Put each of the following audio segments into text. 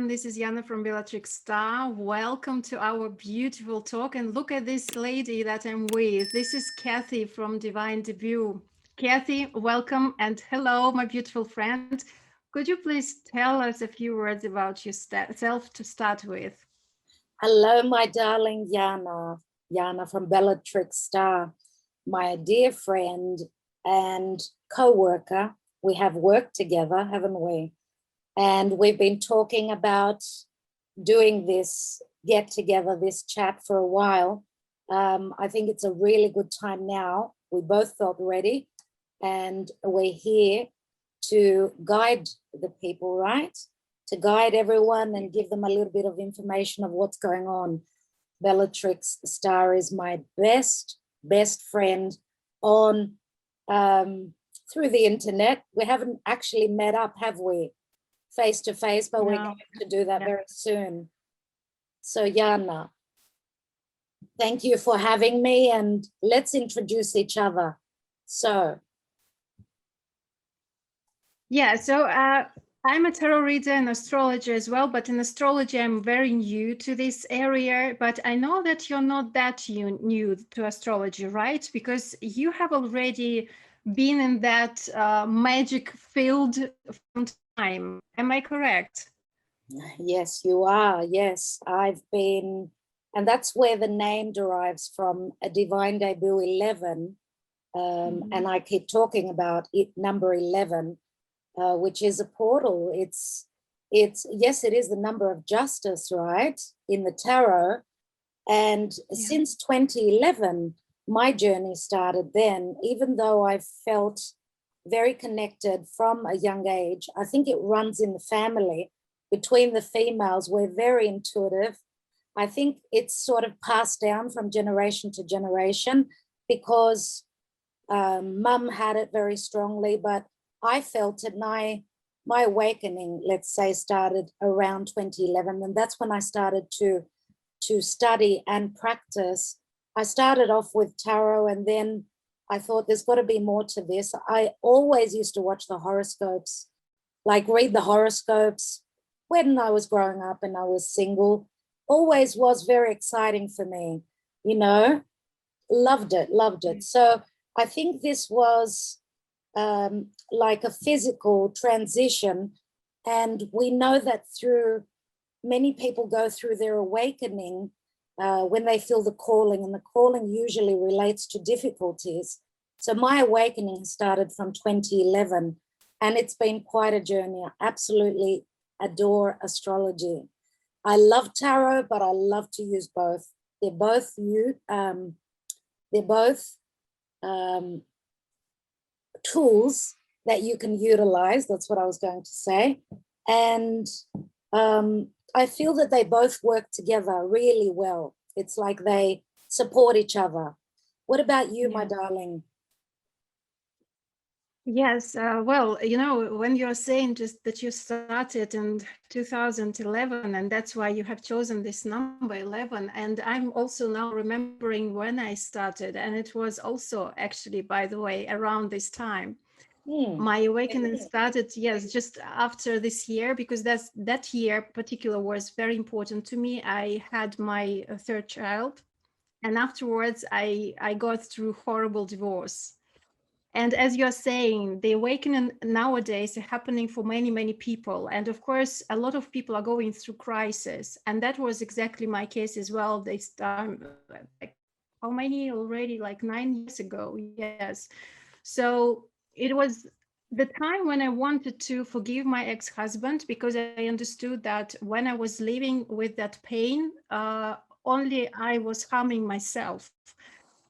everyone. This is Jana from Bellatrix Star. Welcome to our beautiful talk. And look at this lady that I'm with. This is Kathy from Divine Debut. Kathy, welcome and hello, my beautiful friend. Could you please tell us a few words about yourself to start with? Hello, my darling Jana. Jana from Bellatrix Star, my dear friend and co-worker. We have worked together, haven't we? And we've been talking about doing this get together, this chat for a while. I think it's a really good time now. We both felt ready and we're here to guide the people, right? To guide everyone and give them a little bit of information of what's going on. Bellatrix Star is my best friend on through the internet. We haven't actually met up, have we? Face to face, but we're going to do that very soon. So Jana, thank you for having me and let's introduce each other. So I'm a tarot reader and astrologer as well, but in astrology, I'm very new to this area. But I know that you're not that new to astrology, right? Because you have already been in that magic field from time. Am I correct? Yes, you are. Yes, I've been, and that's where the name derives from, a Divine Debut 11. And I keep talking about it, number 11. Which is a portal. It's yes, it is the number of justice, right, in the tarot. And since 2011, my journey started then, even though I felt very connected from a young age. I think it runs in the family between the females. We're very intuitive. I think it's sort of passed down from generation to generation because mum had it very strongly, but I felt it. My awakening, let's say, started around 2011, and that's when I started to study and practice. I started off with tarot, and then I thought there's got to be more to this. I always used to watch the horoscopes, like read the horoscopes when I was growing up and I was single. Always was very exciting for me, you know, loved it. So I think this was like a physical transition. And we know that through many people go through their awakening when they feel the calling, and the calling usually relates to difficulties. So my awakening started from 2011 and it's been quite a journey. I absolutely adore astrology. I love tarot, but I love to use both. They're both tools that you can utilize. That's what I was going to say. And I feel that they both work together really well. It's like they support each other. What about you, my darling? Yes, well, you know, when you're saying just that you started in 2011, and that's why you have chosen this number 11. And I'm also now remembering when I started, and it was also actually, by the way, around this time. My awakening started, yes, just after this year, because that year particular was very important to me. I had my third child, and afterwards I got through horrible divorce. And as you're saying, the awakening nowadays is happening for many people. And of course, a lot of people are going through crisis. And that was exactly my case as well. This time, like, how many already? Like 9 years ago. Yes. So it was the time when I wanted to forgive my ex-husband, because I understood that when I was living with that pain, only I was harming myself.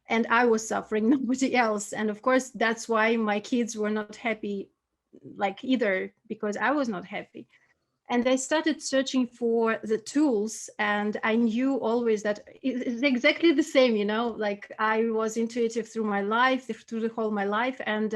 And I was suffering, nobody else. And of course, that's why my kids were not happy, like either, because I was not happy. And I started searching for the tools, and I knew always that it's exactly the same, you know, like I was intuitive through my life, through the whole my life. And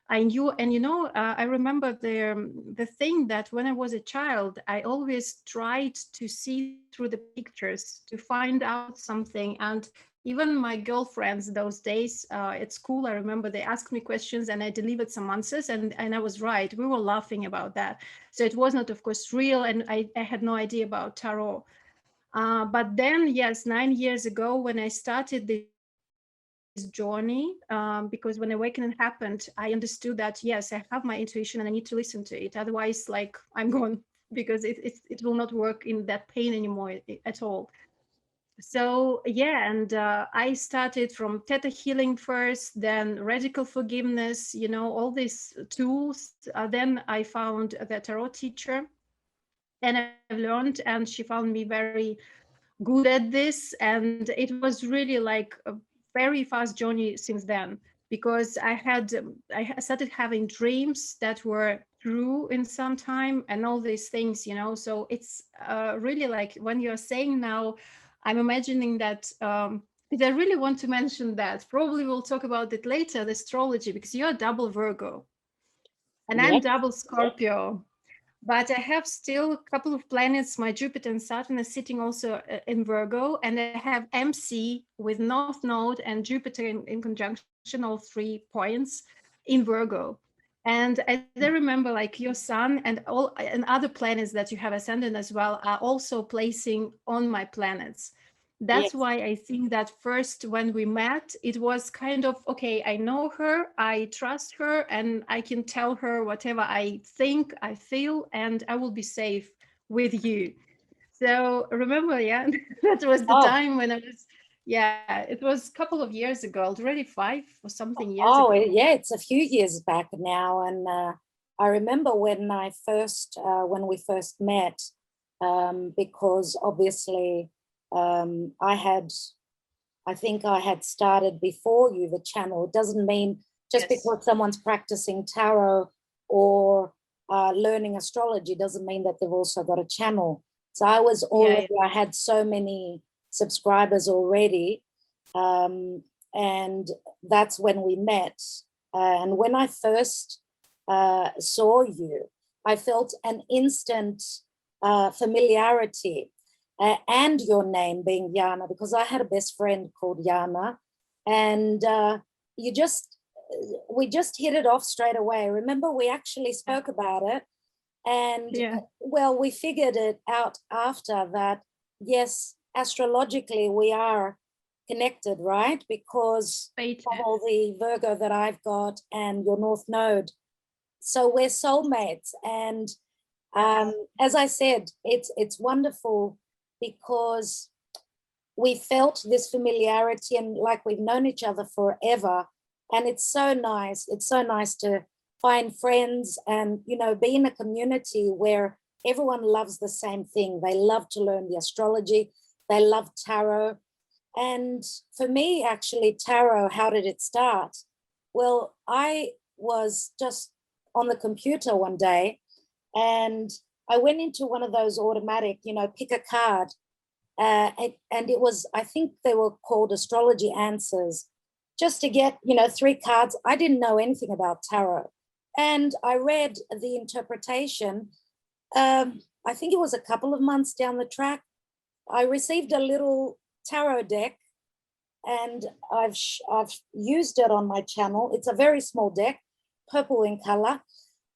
I knew, and you know, I remember the thing that when I was a child, I always tried to see through the pictures to find out something. And Even my girlfriends those days at school, I remember they asked me questions and I delivered some answers, and I was right. We were laughing about that. So it was not, of course, real, and I had no idea about tarot. But then, yes, 9 years ago, when I started this journey, because when awakening happened, I understood that, yes, I have my intuition and I need to listen to it. Otherwise, like, I'm gone because it will not work in that pain anymore at all. So yeah, and I started from theta healing first, then radical forgiveness, all these tools. Then I found the tarot teacher, and I've learned, and she found me very good at this, and it was really like a very fast journey since then, because I started having dreams that were true in some time, and all these things, so it's really like when you're saying now, I'm imagining that did I really want to mention that? Probably we'll talk about it later, the astrology, because you're double Virgo and I'm Yes. double Scorpio. But I have still a couple of planets. My Jupiter and Saturn is sitting also in Virgo, and I have MC with North Node and Jupiter in conjunction, all 3 points in Virgo. And as I remember, like your Sun and other planets that you have ascendant as well are also placing on my planets. That's Yes. why I think that first when we met, it was kind of okay, I know her, I trust her, and I can tell her whatever I think, I feel, and I will be safe with you. So remember, yeah, that was the Oh, time when I was, yeah, it was a couple of years ago, already 5 or something years oh, ago. yeah, it's a few years back now. And I remember when we first met, because obviously I think I had started before you, the channel. It doesn't mean just Yes. because someone's practicing tarot or learning astrology doesn't mean that they've also got a channel. So Yeah, I had so many subscribers already. Um, and that's when we met. And when I first saw you, I felt an instant familiarity, and your name being Yana, because I had a best friend called Yana, and you just we just hit it off straight away. Remember, we actually yeah, spoke about it, and yeah. well, we figured it out after that. Yes, astrologically, we are connected, right? Because of Fated. all the Virgo that I've got and your North Node. So we're soulmates. And Yes. as I said, it's wonderful because we felt this familiarity and like we've known each other forever. And it's so nice. It's so nice to find friends and, be in a community where everyone loves the same thing. They love to learn the astrology, they love tarot. And for me, actually, tarot, how did it start? Well, I was just on the computer one day and I went into one of those automatic, pick a card. And it was, I think they were called astrology answers, just to get, 3 cards. I didn't know anything about tarot. And I read the interpretation. I think it was a couple of months down the track. I received a little tarot deck and I've used it on my channel. It's a very small deck, purple in color.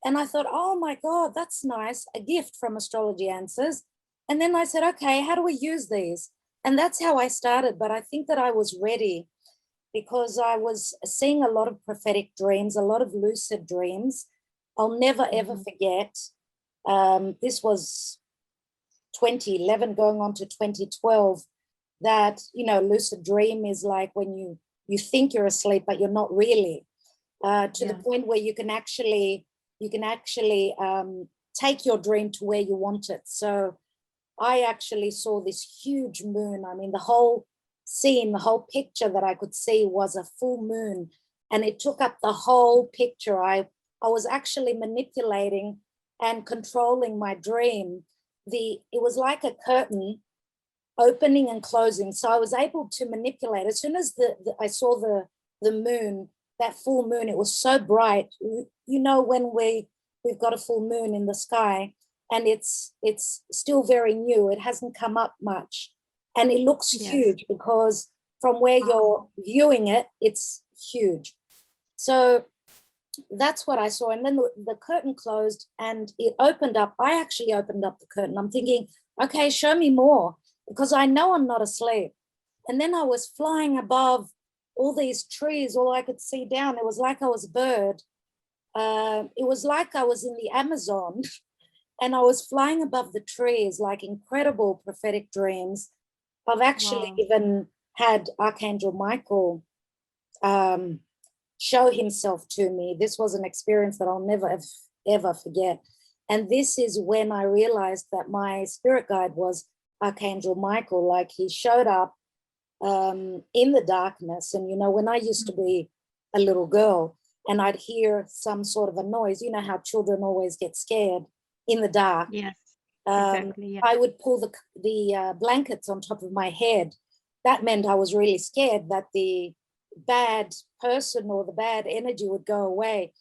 And I thought, oh my God, that's nice, a gift from Astrology Answers. And then I said, okay, how do we use these? And that's how I started. But I think that I was ready because I was seeing a lot of prophetic dreams, a lot of lucid dreams. I'll never, ever forget. This was 2011 going on to 2012, that, lucid dream is like when you think you're asleep, but you're not really, to the point where you can actually take your dream to where you want it. So I actually saw this huge moon. I mean, the whole scene, the whole picture that I could see was a full moon, and it took up the whole picture. I was actually manipulating and controlling my dream. It was like a curtain opening and closing. So I was able to manipulate. As soon as I saw the moon, that full moon, it was so bright. When we've got a full moon in the sky and it's still very new, it hasn't come up much. And it looks Yes. huge because from where you're viewing it, it's huge. So that's what I saw. And then the curtain closed and it opened up. I actually opened up the curtain. I'm thinking, okay, show me more, because I know I'm not asleep. And then I was flying above all these trees, all I could see down. It was like I was a bird. It was like I was in the Amazon and I was flying above the trees, like incredible prophetic dreams. I've actually even had Archangel Michael show himself to me. This was an experience that I'll never ever forget. And this is when I realized that my spirit guide was Archangel Michael. Like, he showed up in the darkness. And, you know, when I used to be a little girl and I'd hear some sort of a noise, you know how children always get scared in the dark. Yes, exactly. Yeah. I would pull the blankets on top of my head. That meant I was really scared that the bad person or the bad energy would go away.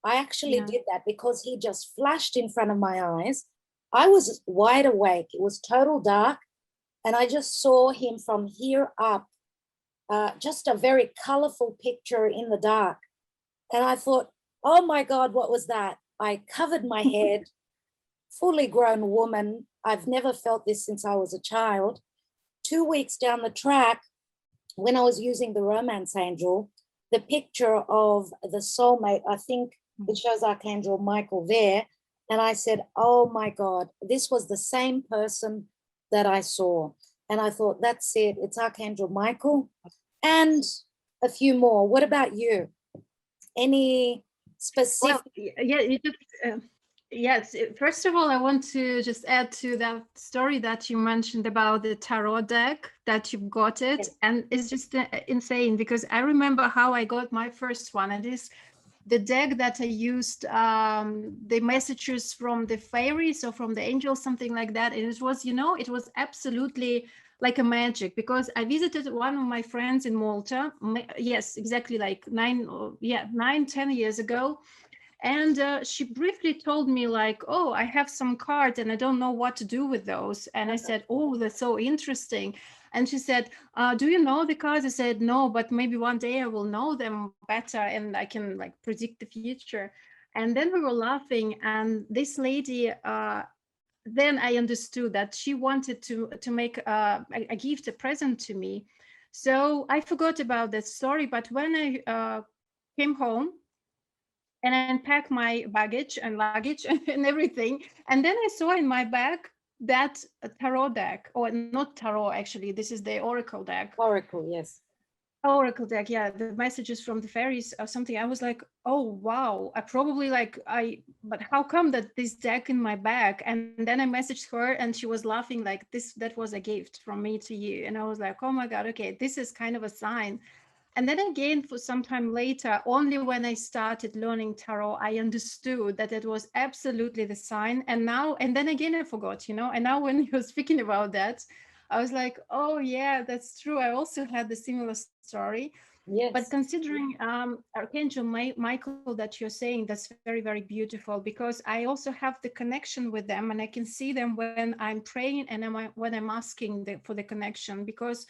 I actually did that because he just flashed in front of my eyes. I was wide awake. It was total dark. And I just saw him from here up, just a very colorful picture in the dark. And I thought, oh my God, what was that? I covered my head, fully grown woman. I've never felt this since I was a child. 2 weeks down the track, when I was using the romance angel, the picture of the soulmate, I think it shows Archangel Michael there. And I said, oh my God, this was the same person that I saw. And I thought, that's it. It's Archangel Michael and a few more. What about you? Any specific? Well, yeah, you just, yes. First of all, I want to just add to that story that you mentioned about the tarot deck that you got it. Yes. And it's just insane, because I remember how I got my first one. And it's the deck that I used, the messages from the fairies or from the angels, something like that. And it was, you know, it was absolutely like a magic, because I visited one of my friends in Malta. Yes, exactly, like 10 years ago. And she briefly told me like, oh, I have some cards and I don't know what to do with those. And I said, oh, that's so interesting. And she said, do you know the cards? I said, no, but maybe one day I will know them better and I can like predict the future. And then we were laughing, and this lady, then I understood that she wanted to make a gift, a present to me. So I forgot about that story. But when I came home and I unpacked my baggage and luggage and everything, and then I saw in my bag that tarot deck, or not tarot, actually, this is the oracle deck. Oracle, yes. Oracle deck, yeah, the messages from the fairies or something. I was like, oh wow, I probably like but how come that this deck in my bag? And then I messaged her and she was laughing like, that was a gift from me to you. And I was like, oh my God, okay, this is kind of a sign. And then again, for some time later, only when I started learning tarot, I understood that it was absolutely the sign. And then again, I forgot, you know, and now when you're speaking about that, I was like, oh yeah, that's true. I also had the similar story. Yes. But considering Archangel Michael that you're saying, that's very, very beautiful, because I also have the connection with them, and I can see them when I'm praying and when I'm asking for the connection. Because,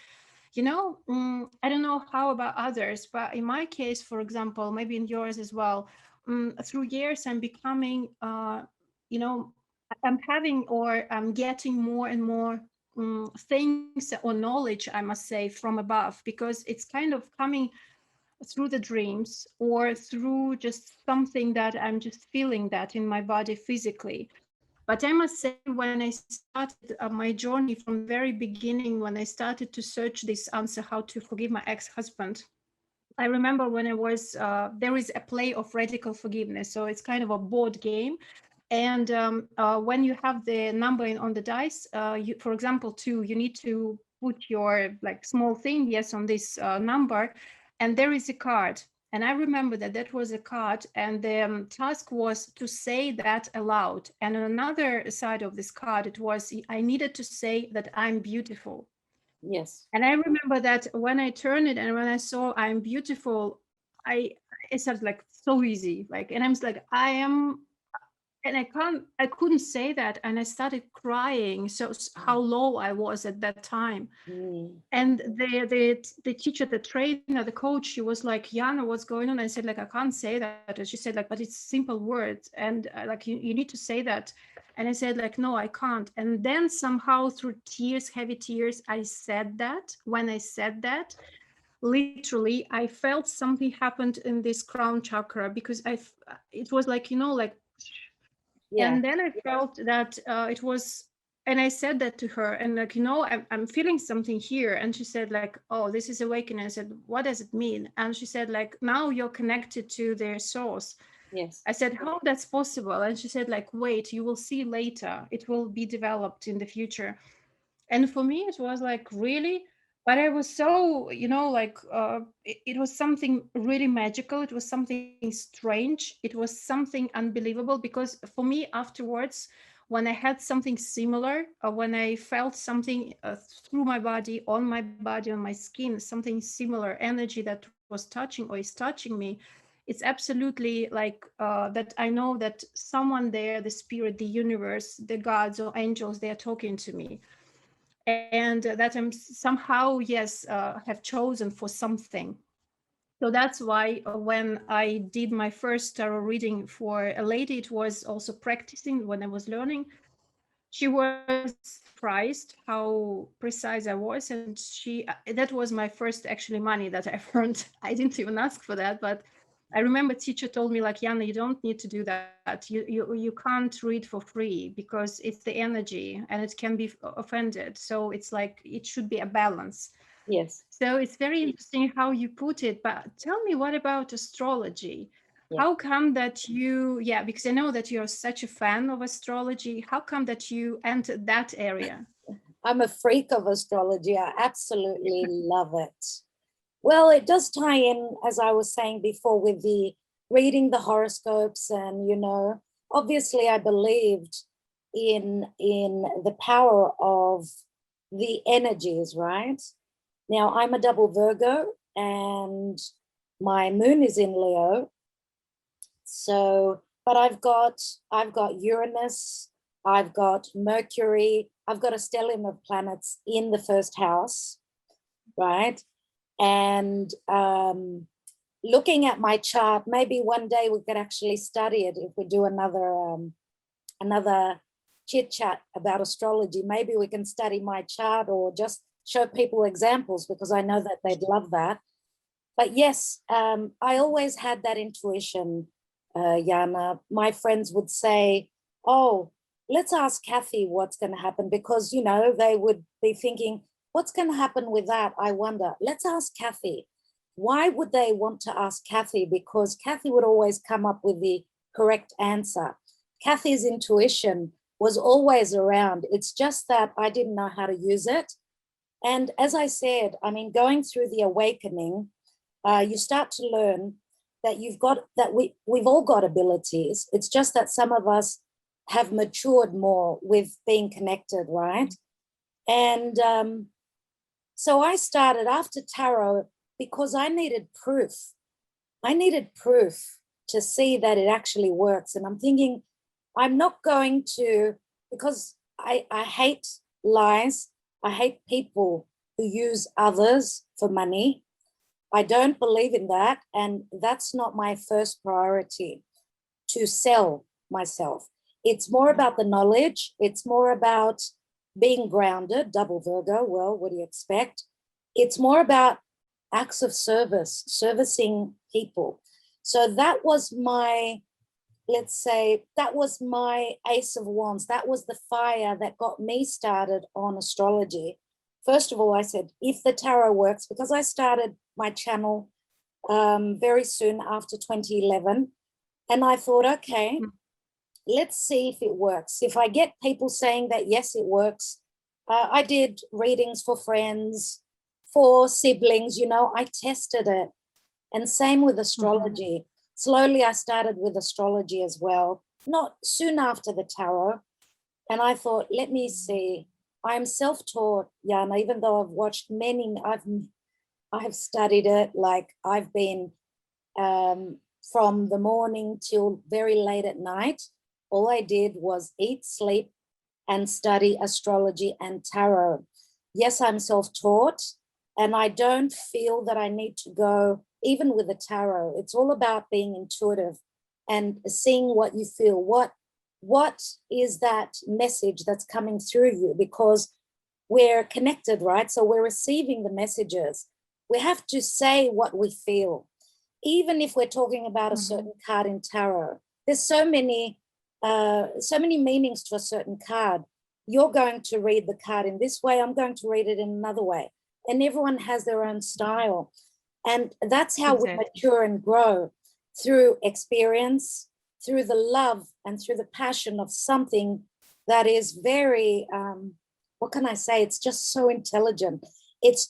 you know, I don't know how about others, but in my case, for example, maybe in yours as well, through years, I'm becoming, you know, I'm getting more and more things or knowledge, I must say, from above, because it's kind of coming through the dreams or through just something that I'm just feeling that in my body physically. But I must say, when I started my journey from the very beginning, when I started to search this answer, how to forgive my ex-husband, I remember when I was, there is a play of radical forgiveness. So it's kind of a board game. And when you have the number on the dice, for example, 2, you need to put your like small thing, yes, on this number, and there is a card. And I remember that was a card, and the task was to say that aloud. And on another side of this card, it was, I needed to say that I'm beautiful. Yes. And I remember that when I turned it and when I saw I'm beautiful, it felt like so easy. Like, and I'm like, I am and I couldn't say that, and I started crying. So how low I was at that time. Mm. And the teacher, the trainer, the coach, she was like, Jana, what's going on? I said, like, I can't say that. And she said, like, but it's simple words, and like you need to say that. And I said, like, no, I can't. And then somehow through tears, heavy tears, I said that. When I said that, literally, I felt something happened in this crown chakra, because it was like, like, Yeah. and then I felt that it was, and I said that to her, and like, I'm feeling something here. And she said, like, oh, this is awakening. I said, what does it mean? And she said, like, now you're connected to their source. Yes. I said, how that's possible? And she said, like, wait, you will see later. It will be developed in the future. And for me, it was like, really? But I was so, like, it was something really magical. It was something strange. It was something unbelievable, because for me, afterwards, when I had something similar, when I felt something through my body, on my skin, something similar energy that was touching or is touching me, it's absolutely like that I know that someone there, the spirit, the universe, the gods or angels, they are talking to me, and that I'm somehow, yes, have chosen for something. So that's why when I did my first tarot reading for a lady, it was also practicing when I was learning. She was surprised how precise I was, and that was my first actually money that I've earned. I didn't even ask for that, but I remember teacher told me, like, Jana, you don't need to do that. You can't read for free, because it's the energy and it can be offended. So it's like it should be a balance. Yes. So it's very interesting how you put it. But tell me, what about astrology? Yeah. How come that yeah, because I know that you're such a fan of astrology. How come that you entered that area? I'm a freak of astrology. I absolutely love it. Well, it does tie in, as I was saying before, with the reading the horoscopes, and obviously I believed in the power of the energies, right? Now I'm a double Virgo, and my moon is in Leo. So, but I've got Uranus, I've got Mercury, I've got a stellium of planets in the first house, right? And looking at my chart, maybe one day we could actually study it if we do another chit chat about astrology. Maybe we can study my chart or just show people examples, because I know that they'd love that. But yes, I always had that intuition, Jana. My friends would say, oh, let's ask Kathy what's going to happen, because, they would be thinking, what's going to happen with that? I wonder. Let's ask Kathy. Why would they want to ask Kathy? Because Kathy would always come up with the correct answer. Kathy's intuition was always around. It's just that I didn't know how to use it. And as I said, I mean, going through the awakening, you start to learn that we've all got abilities. It's just that some of us have matured more with being connected, right? And so I started after tarot because I needed proof. I needed proof to see that it actually works. And I'm thinking, I'm not going to, because I hate lies. I hate people who use others for money. I don't believe in that. And that's not my first priority, to sell myself. It's more about the knowledge. It's more about being grounded, double Virgo. Well, what do you expect? It's more about acts of service, servicing people. So that was my, let's say, that was my ace of wands. That was the fire that got me started on astrology. First of all, I said, if the tarot works, because I started my channel very soon after 2011. And I thought, okay, let's see if it works. If I get people saying that, yes, it works. I did readings for friends, for siblings, I tested it. And same with astrology. Slowly, I started with astrology as well, not soon after the tarot. And I thought, let me see. I'm self-taught, Jana, even though I've watched many, I've studied it. Like I've been from the morning till very late at night. All I did was eat, sleep, and study astrology and tarot. Yes, I'm self-taught, and I don't feel that I need to go, even with the tarot. It's all about being intuitive and seeing what you feel. What is that message that's coming through you? Because we're connected, right? So we're receiving the messages. We have to say what we feel. Even if we're talking about a certain card in tarot, there's so many meanings to a certain card. You're going to read the card in this way, I'm going to read it in another way. And everyone has their own style. And that's how we mature and grow, through experience, through the love and through the passion of something that is very, what can I say? It's just so intelligent. It's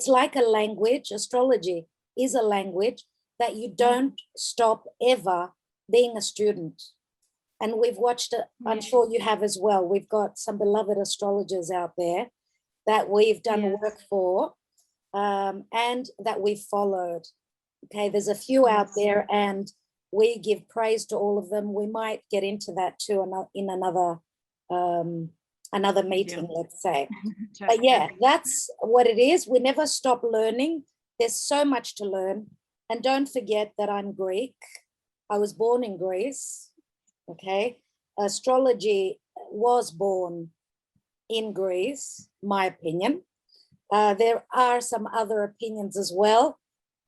like a language. Astrology is a language that you don't stop ever being a student. And we've watched it, I'm sure you have as well. We've got some beloved astrologers out there that we've done work for, and that we've followed. Okay, there's a few out there, and we give praise to all of them. We might get into that too in another meeting, let's say. But yeah, that's what it is. We never stop learning. There's so much to learn. And don't forget that I'm Greek. I was born in Greece. Okay, astrology was born in Greece, my opinion. There are some other opinions as well.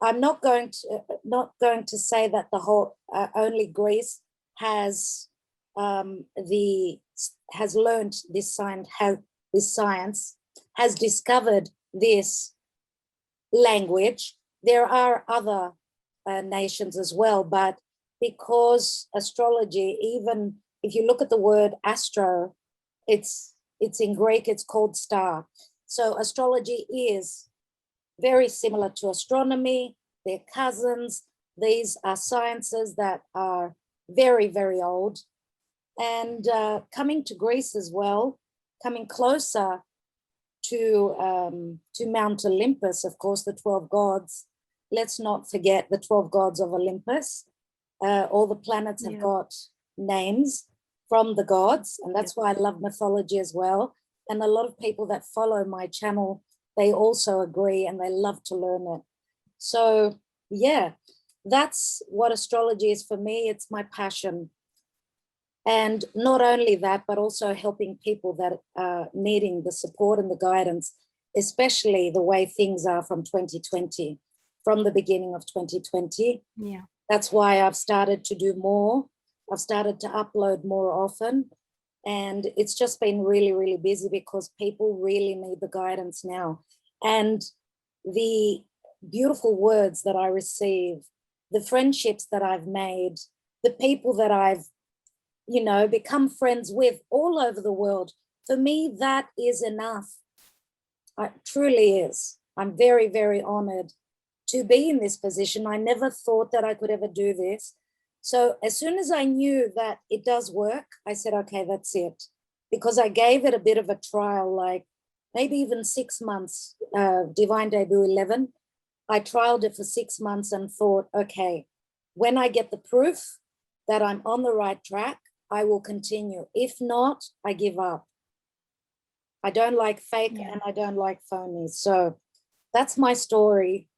I'm not going to say that the whole only Greece has learned this science, has discovered this language. There are other nations as well, but because astrology, even if you look at the word astro, it's in Greek, it's called star. So astrology is very similar to astronomy. They're cousins. These are sciences that are very, very old. And coming to Greece as well, coming closer to Mount Olympus, of course, the 12 gods. Let's not forget the 12 gods of Olympus. All the planets have got names from the gods, and that's why I love mythology as well. And a lot of people that follow my channel, they also agree and they love to learn it. So yeah, that's what astrology is for me. It's my passion. And not only that, but also helping people that are needing the support and the guidance, especially the way things are from 2020, from the beginning of 2020. Yeah. That's why I've started to do more. I've started to upload more often. And it's just been really, really busy because people really need the guidance now. And the beautiful words that I receive, the friendships that I've made, the people that I've, become friends with all over the world, for me, that is enough. It truly is. I'm very, very honored to be in this position. I never thought that I could ever do this. So as soon as I knew that it does work, I said, okay, that's it. Because I gave it a bit of a trial, like maybe even 6 months, Divine Debut 11. I trialed it for 6 months and thought, okay, when I get the proof that I'm on the right track, I will continue. If not, I give up. I don't like fake and I don't like phonies. So that's my story.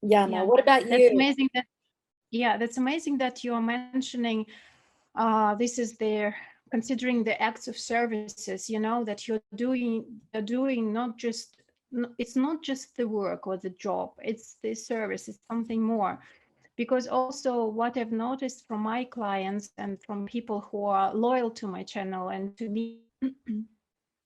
Jana, what about you? That's amazing that's amazing that you're mentioning this is there, considering the acts of services, that you're doing not just, it's not just the work or the job, it's the service, it's something more. Because also what I've noticed from my clients and from people who are loyal to my channel and to me,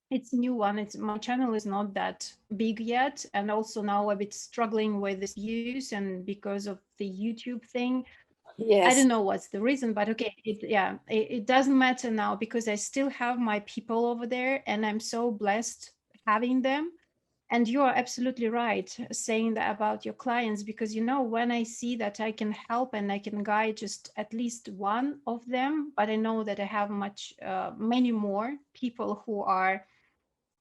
it's a new one. My channel is not that big yet. And also now a bit struggling with this views and because of the YouTube thing. Yes. I don't know what's the reason, but okay, it doesn't matter now because I still have my people over there and I'm so blessed having them. And you are absolutely right saying that about your clients, because when I see that I can help and I can guide just at least one of them, but I know that I have many more people who are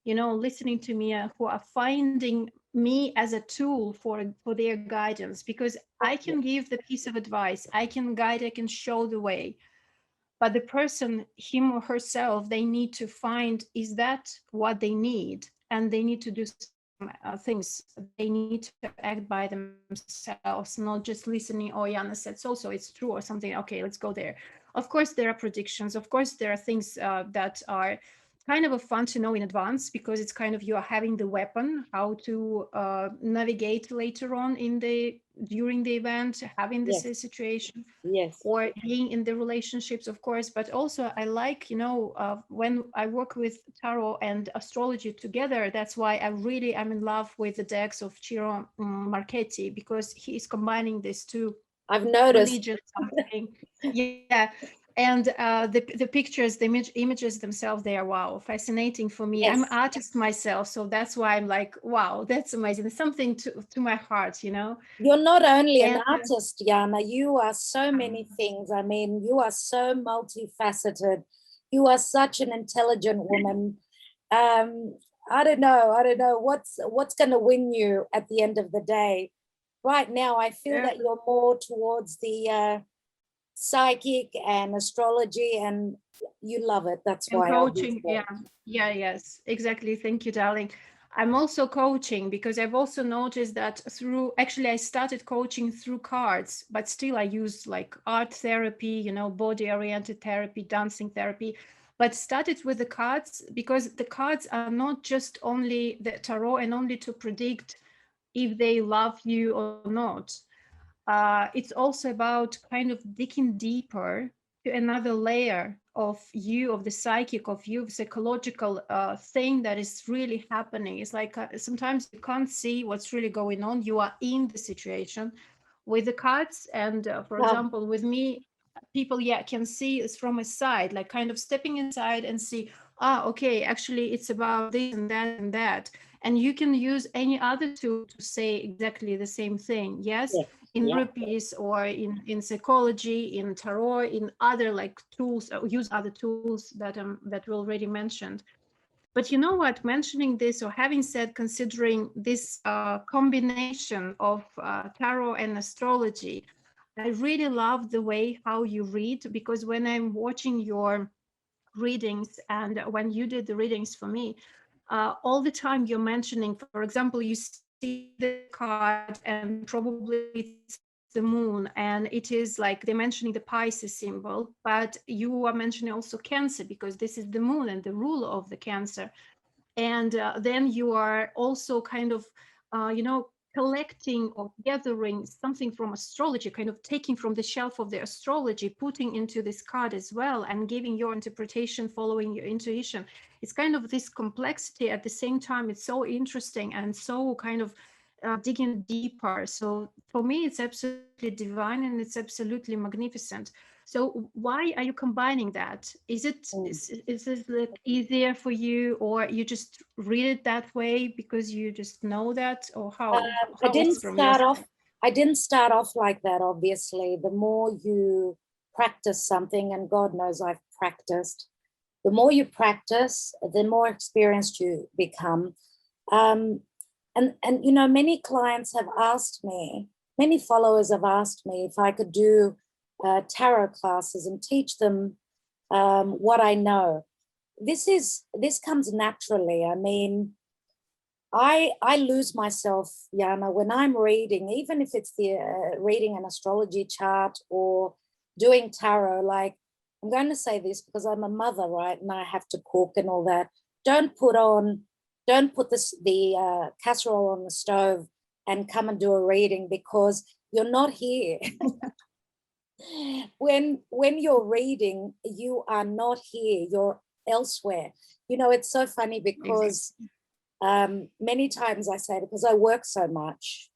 listening to me, who are finding me as a tool for their guidance, because I can give the piece of advice, I can guide, I can show the way. but the person, him or herself, they need to find, is that what they need? And they need to do some things. They need to act by themselves, not just listening, oh, Yana said so it's true or something, okay, let's go there. Of course there are predictions, of course there are things that are kind of a fun to know in advance, because it's kind of, you are having the weapon how to navigate later on during the event, having this situation, Yes. or being in the relationships, of course. But also I like, when I work with tarot and astrology together, that's why I'm in love with the decks of Ciro Marchetti, because he is combining these two I've noticed. religions, something. Yeah. And the pictures, the images themselves, they are, wow, fascinating for me. Yes. I'm an artist myself, so that's why I'm like, wow, that's amazing. It's something to my heart, You're not only an And artist, Yana, you are so many things. I mean, you are so multifaceted. You are such an intelligent woman. I don't know what's going to win you at the end of the day. Right now, I feel that you're more towards the psychic and astrology, and you love it. That's and why. coaching, yes, exactly. Thank you, darling. I'm also coaching because I've also noticed that actually I started coaching through cards, but still I use like art therapy, body oriented therapy, dancing therapy, but started with the cards because the cards are not just only the tarot and only to predict if they love you or not. It's also about kind of digging deeper to another layer of you, of the psychic, of you, psychological thing that is really happening. It's like sometimes you can't see what's really going on. You are in the situation with the cards. And for example, with me, people, can see it's from a side, like kind of stepping inside and see, okay, actually it's about this and that and that. And you can use any other tool to say exactly the same thing. Yes. In therapies or in psychology, in tarot, in other like tools, use other tools that we already mentioned. But you know what, mentioning this or having said, considering this combination of tarot and astrology, I really love the way how you read, because when I'm watching your readings and when you did the readings for me, all the time you're mentioning, for example, you see the card and probably it's the moon, and it is like they're mentioning the Pisces symbol, but you are mentioning also Cancer because this is the moon and the ruler of the Cancer. And then you are also kind of collecting or gathering something from astrology, kind of taking from the shelf of the astrology, putting into this card as well, and giving your interpretation following your intuition. It's kind of this complexity. At the same time, it's so interesting and so kind of digging deeper. So for me, it's absolutely divine and it's absolutely magnificent. So why are you combining that? Is it like easier for you, or you just read it that way because you just know that, or how I didn't is from your start off. side? I didn't start off like that. Obviously, the more you practice something, and God knows I've practiced, the more you practice, the more experienced you become. And many clients have asked me, many followers have asked me if I could do tarot classes and teach them what I know. This comes naturally. I mean, I lose myself, Yana, when I'm reading, even if it's the reading an astrology chart or doing tarot. Like, I'm going to say this because I'm a mother, right? And I have to cook and all that. Don't put the casserole on the stove and come and do a reading, because you're not here. when you're reading, you are not here. You're elsewhere. It's so funny because many times I say, because I work so much,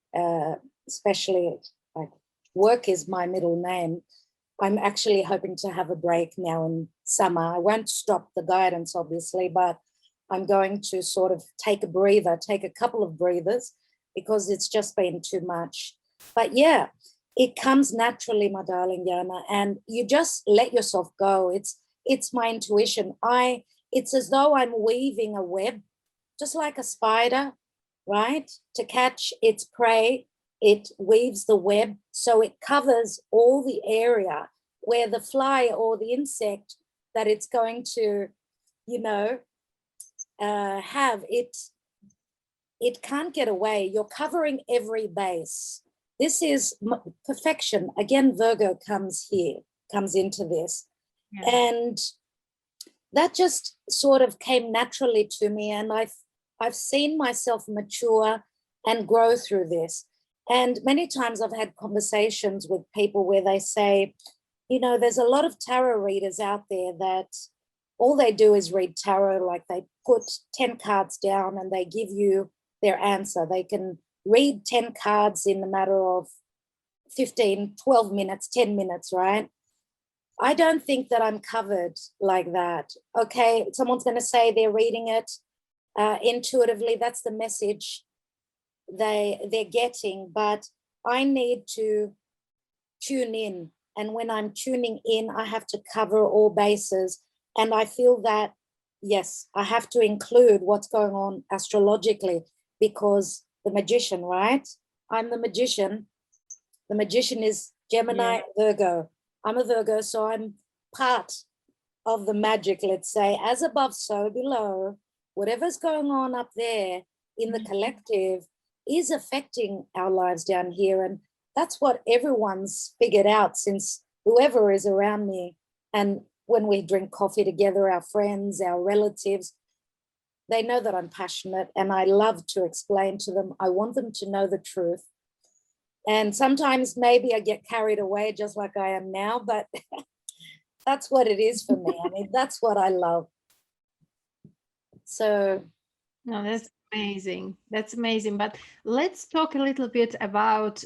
especially like work is my middle name. I'm actually hoping to have a break now in summer. I won't stop the guidance, obviously, but I'm going to sort of take a couple of breathers, because it's just been too much. But yeah, it comes naturally, my darling Yana, and you just let yourself go. It's my intuition. It's as though I'm weaving a web, just like a spider, right? To catch its prey, it weaves the web so it covers all the area where the fly or the insect that it's going to, you know, have it, it can't get away. You're covering every base. This is perfection. Again, Virgo comes into this. Yeah. And that just sort of came naturally to me. And I've seen myself mature and grow through this. And many times I've had conversations with people where they say, you know, there's a lot of tarot readers out there that all they do is read tarot, like they put 10 cards down and they give you their answer. They can read 10 cards in a matter of 15, 12 minutes, 10 minutes, right? I don't think that I'm covered like that. Okay, someone's going to say they're reading it intuitively. That's the message they're getting, but I need to tune in. And when I'm tuning in, I have to cover all bases. And I feel that, yes, I have to include what's going on astrologically, because the magician, right? I'm the magician. The magician is Gemini, Virgo. I'm a Virgo, so I'm part of the magic, let's say, as above, so below. Whatever's going on up there in the collective is affecting our lives down here. And that's what everyone's figured out, since whoever is around me, and when we drink coffee together, our friends, our relatives, they know that I'm passionate and I love to explain to them. I want them to know the truth. And sometimes maybe I get carried away just like I am now, but that's what it is for me. I mean, that's what I love. So. No, that's amazing. That's amazing. But let's talk a little bit about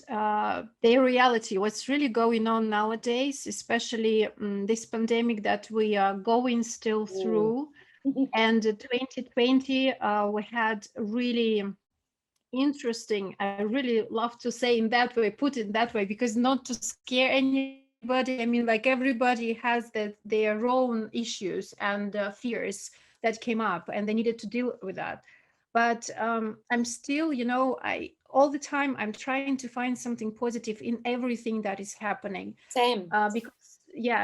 their reality, what's really going on nowadays, especially this pandemic that we are going still through. And 2020, we had really interesting, I really love to say in that way, put it that way, because not to scare anybody. I mean, like, everybody has their own issues and fears that came up, and they needed to deal with that. But I'm still, you know, all the time I'm trying to find something positive in everything that is happening. Same.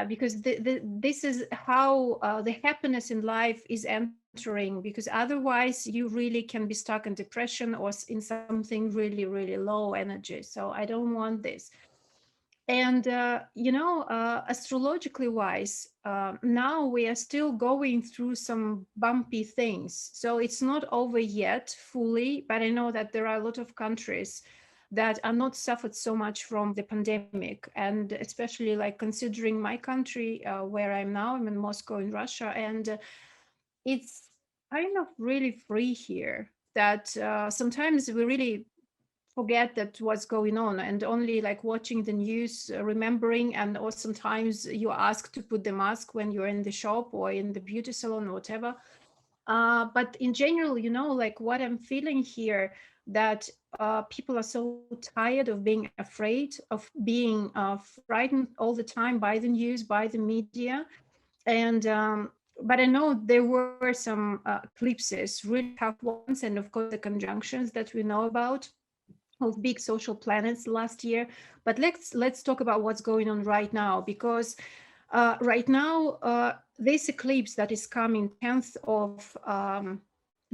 Because this is how the happiness in life is entering, because otherwise you really can be stuck in depression or in something really, really low energy. So I don't want this. And, astrologically wise, now we are still going through some bumpy things. So it's not over yet fully, but I know that there are a lot of countries that are not suffered so much from the pandemic. And especially like considering my country, where I'm now, I'm in Moscow in Russia, and it's kind of really free here, that sometimes we really forget that what's going on, and only like watching the news, remembering, and or sometimes you ask to put the mask when you're in the shop or in the beauty salon or whatever. But in general, you know, like what I'm feeling here, that people are so tired of being afraid, of being frightened all the time by the news, by the media. And but I know there were some eclipses, really tough ones, and of course the conjunctions that we know about of big social planets last year. But let's talk about what's going on right now, because right now this eclipse that is coming 10th of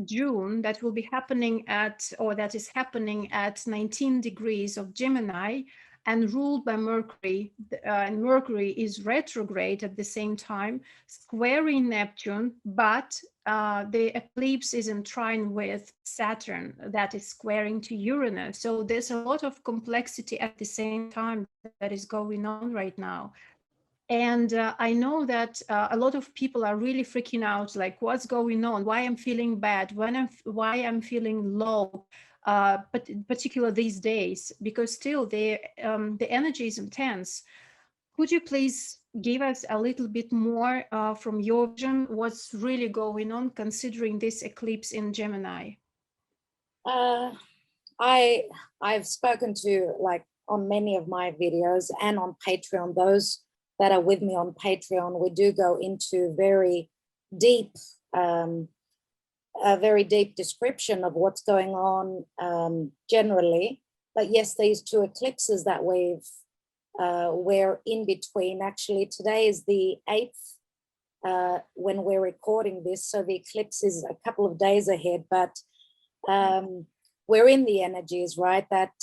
June, that will be happening at, or that is happening at 19 degrees of Gemini and ruled by Mercury, and Mercury is retrograde at the same time, squaring Neptune, but the eclipse is in trine with Saturn, that is squaring to Uranus. So there's a lot of complexity at the same time that is going on right now. And I know that a lot of people are really freaking out, like, what's going on? Why I'm feeling bad? Why I'm feeling low? But particularly these days, because still the energy is intense. Could you please give us a little bit more from your vision, what's really going on, considering this eclipse in Gemini? I've spoken to, like, on many of my videos and on Patreon, those that are with me on Patreon, we do go into very deep, a very deep description of what's going on generally. But yes, these two eclipses that we've we're in between. Actually, today is the 8th when we're recording this, so the eclipse is a couple of days ahead, but we're in the energies, right? That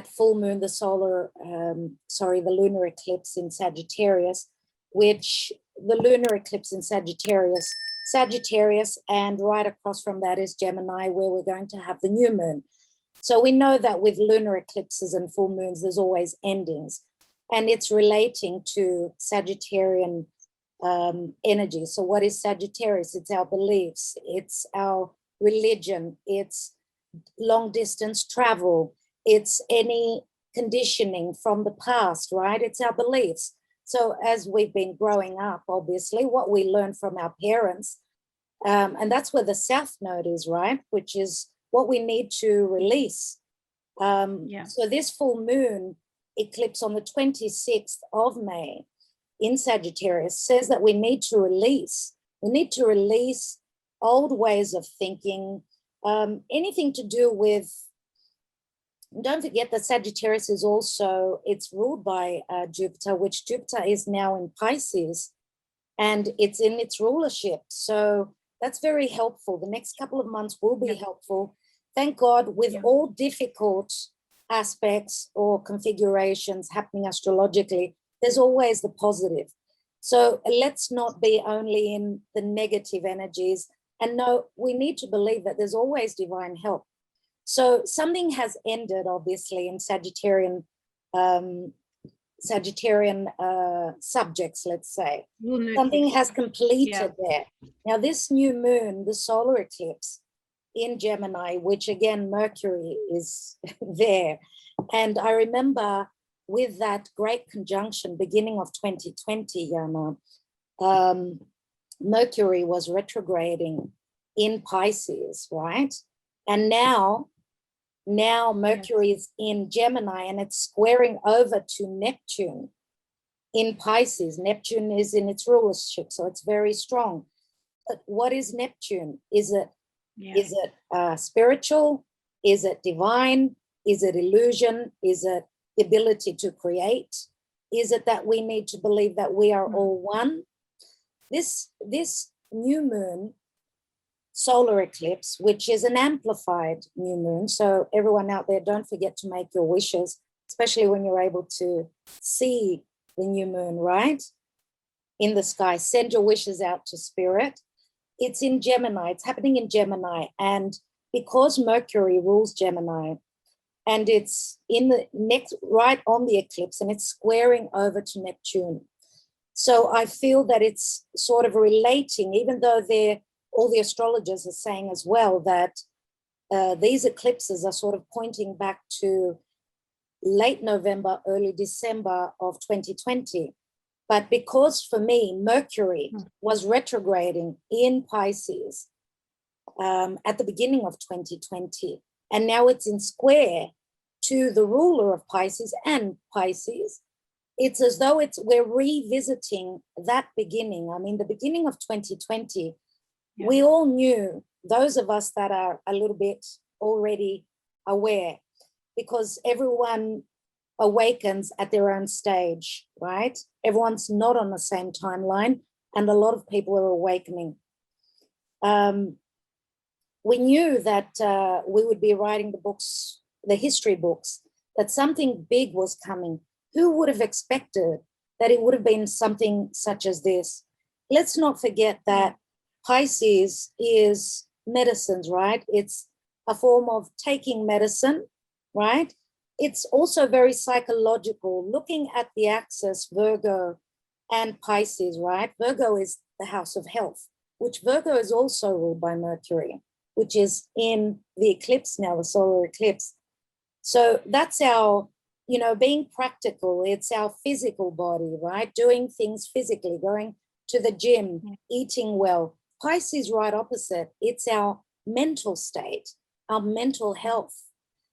full moon, the lunar eclipse in Sagittarius, which the lunar eclipse in Sagittarius, and right across from that is Gemini, where we're going to have the new moon. So we know that with lunar eclipses and full moons, there's always endings, and it's relating to Sagittarian energy. So what is Sagittarius? It's our beliefs, it's our religion, it's long distance travel, it's any conditioning from the past, right? It's our beliefs. So as we've been growing up, obviously, what we learn from our parents, and that's where the South Node is, right? Which is what we need to release. So this full moon eclipse on the 26th of May in Sagittarius says that we need to release. We need to release old ways of thinking, anything to do with, don't forget that Sagittarius is also, it's ruled by Jupiter, which Jupiter is now in Pisces, and it's in its rulership. So that's very helpful. The next couple of months will be helpful. Thank God, with all difficult aspects or configurations happening astrologically, there's always the positive. So let's not be only in the negative energies, and no, we need to believe that there's always divine help. So something has ended, obviously, in Sagittarian subjects, let's say. Something has completed there. Now, this new moon, the solar eclipse in Gemini, which again, Mercury is there. And I remember with that great conjunction, beginning of 2020, Yana, Mercury was retrograding in Pisces, right? And now Mercury is in Gemini, and it's squaring over to Neptune in Pisces. Neptune is in its rulership, so it's very strong. But what is Neptune? Is it spiritual? Is it divine? Is it illusion? Is it the ability to create? Is it that we need to believe that we are all one? This new moon solar eclipse, which is an amplified new moon. So everyone out there, don't forget to make your wishes, especially when you're able to see the new moon, right? In the sky, send your wishes out to spirit. It's in Gemini, it's happening in Gemini. And because Mercury rules Gemini, and it's in the next, right on the eclipse, and it's squaring over to Neptune. So I feel that it's sort of relating, even though all the astrologers are saying as well that these eclipses are sort of pointing back to late November, early December of 2020. But because for me, Mercury was retrograding in Pisces at the beginning of 2020, and now it's in square to the ruler of Pisces and Pisces, it's as though we're revisiting that beginning. I mean, the beginning of 2020, we all knew, those of us that are a little bit already aware, because everyone awakens at their own stage, right? Everyone's not on the same timeline, and a lot of people are awakening. We knew that we would be writing the books, the history books, that something big was coming. Who would have expected that it would have been something such as this? Let's not forget that Pisces is medicines, right? It's a form of taking medicine, right? It's also very psychological, looking at the axis, Virgo and Pisces, right? Virgo is the house of health, which Virgo is also ruled by Mercury, which is in the eclipse now, the solar eclipse. So that's our, being practical. It's our physical body, right? Doing things physically, going to the gym, eating well. Pisces right opposite. It's our mental state, our mental health.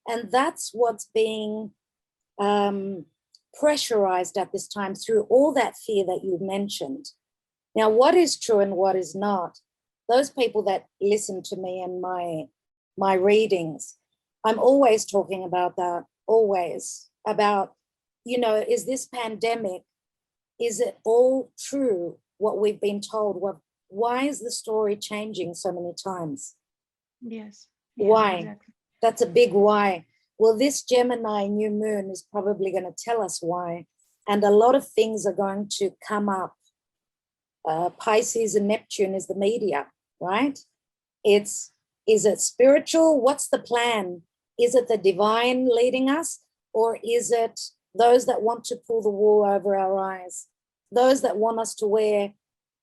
And that's what's being pressurized at this time through all that fear that you mentioned. Now, what is true and what is not? Those people that listen to me and my readings, I'm always talking about that, always, about you know, is this pandemic, is it all true, what we've been told? Why is the story changing so many times? Yes. Why? Exactly. That's a big why. Well, this Gemini new moon is probably going to tell us why. And a lot of things are going to come up. Pisces and Neptune is the media, right? Is it spiritual? What's the plan? Is it the divine leading us? Or is it those that want to pull the wool over our eyes? Those that want us to wear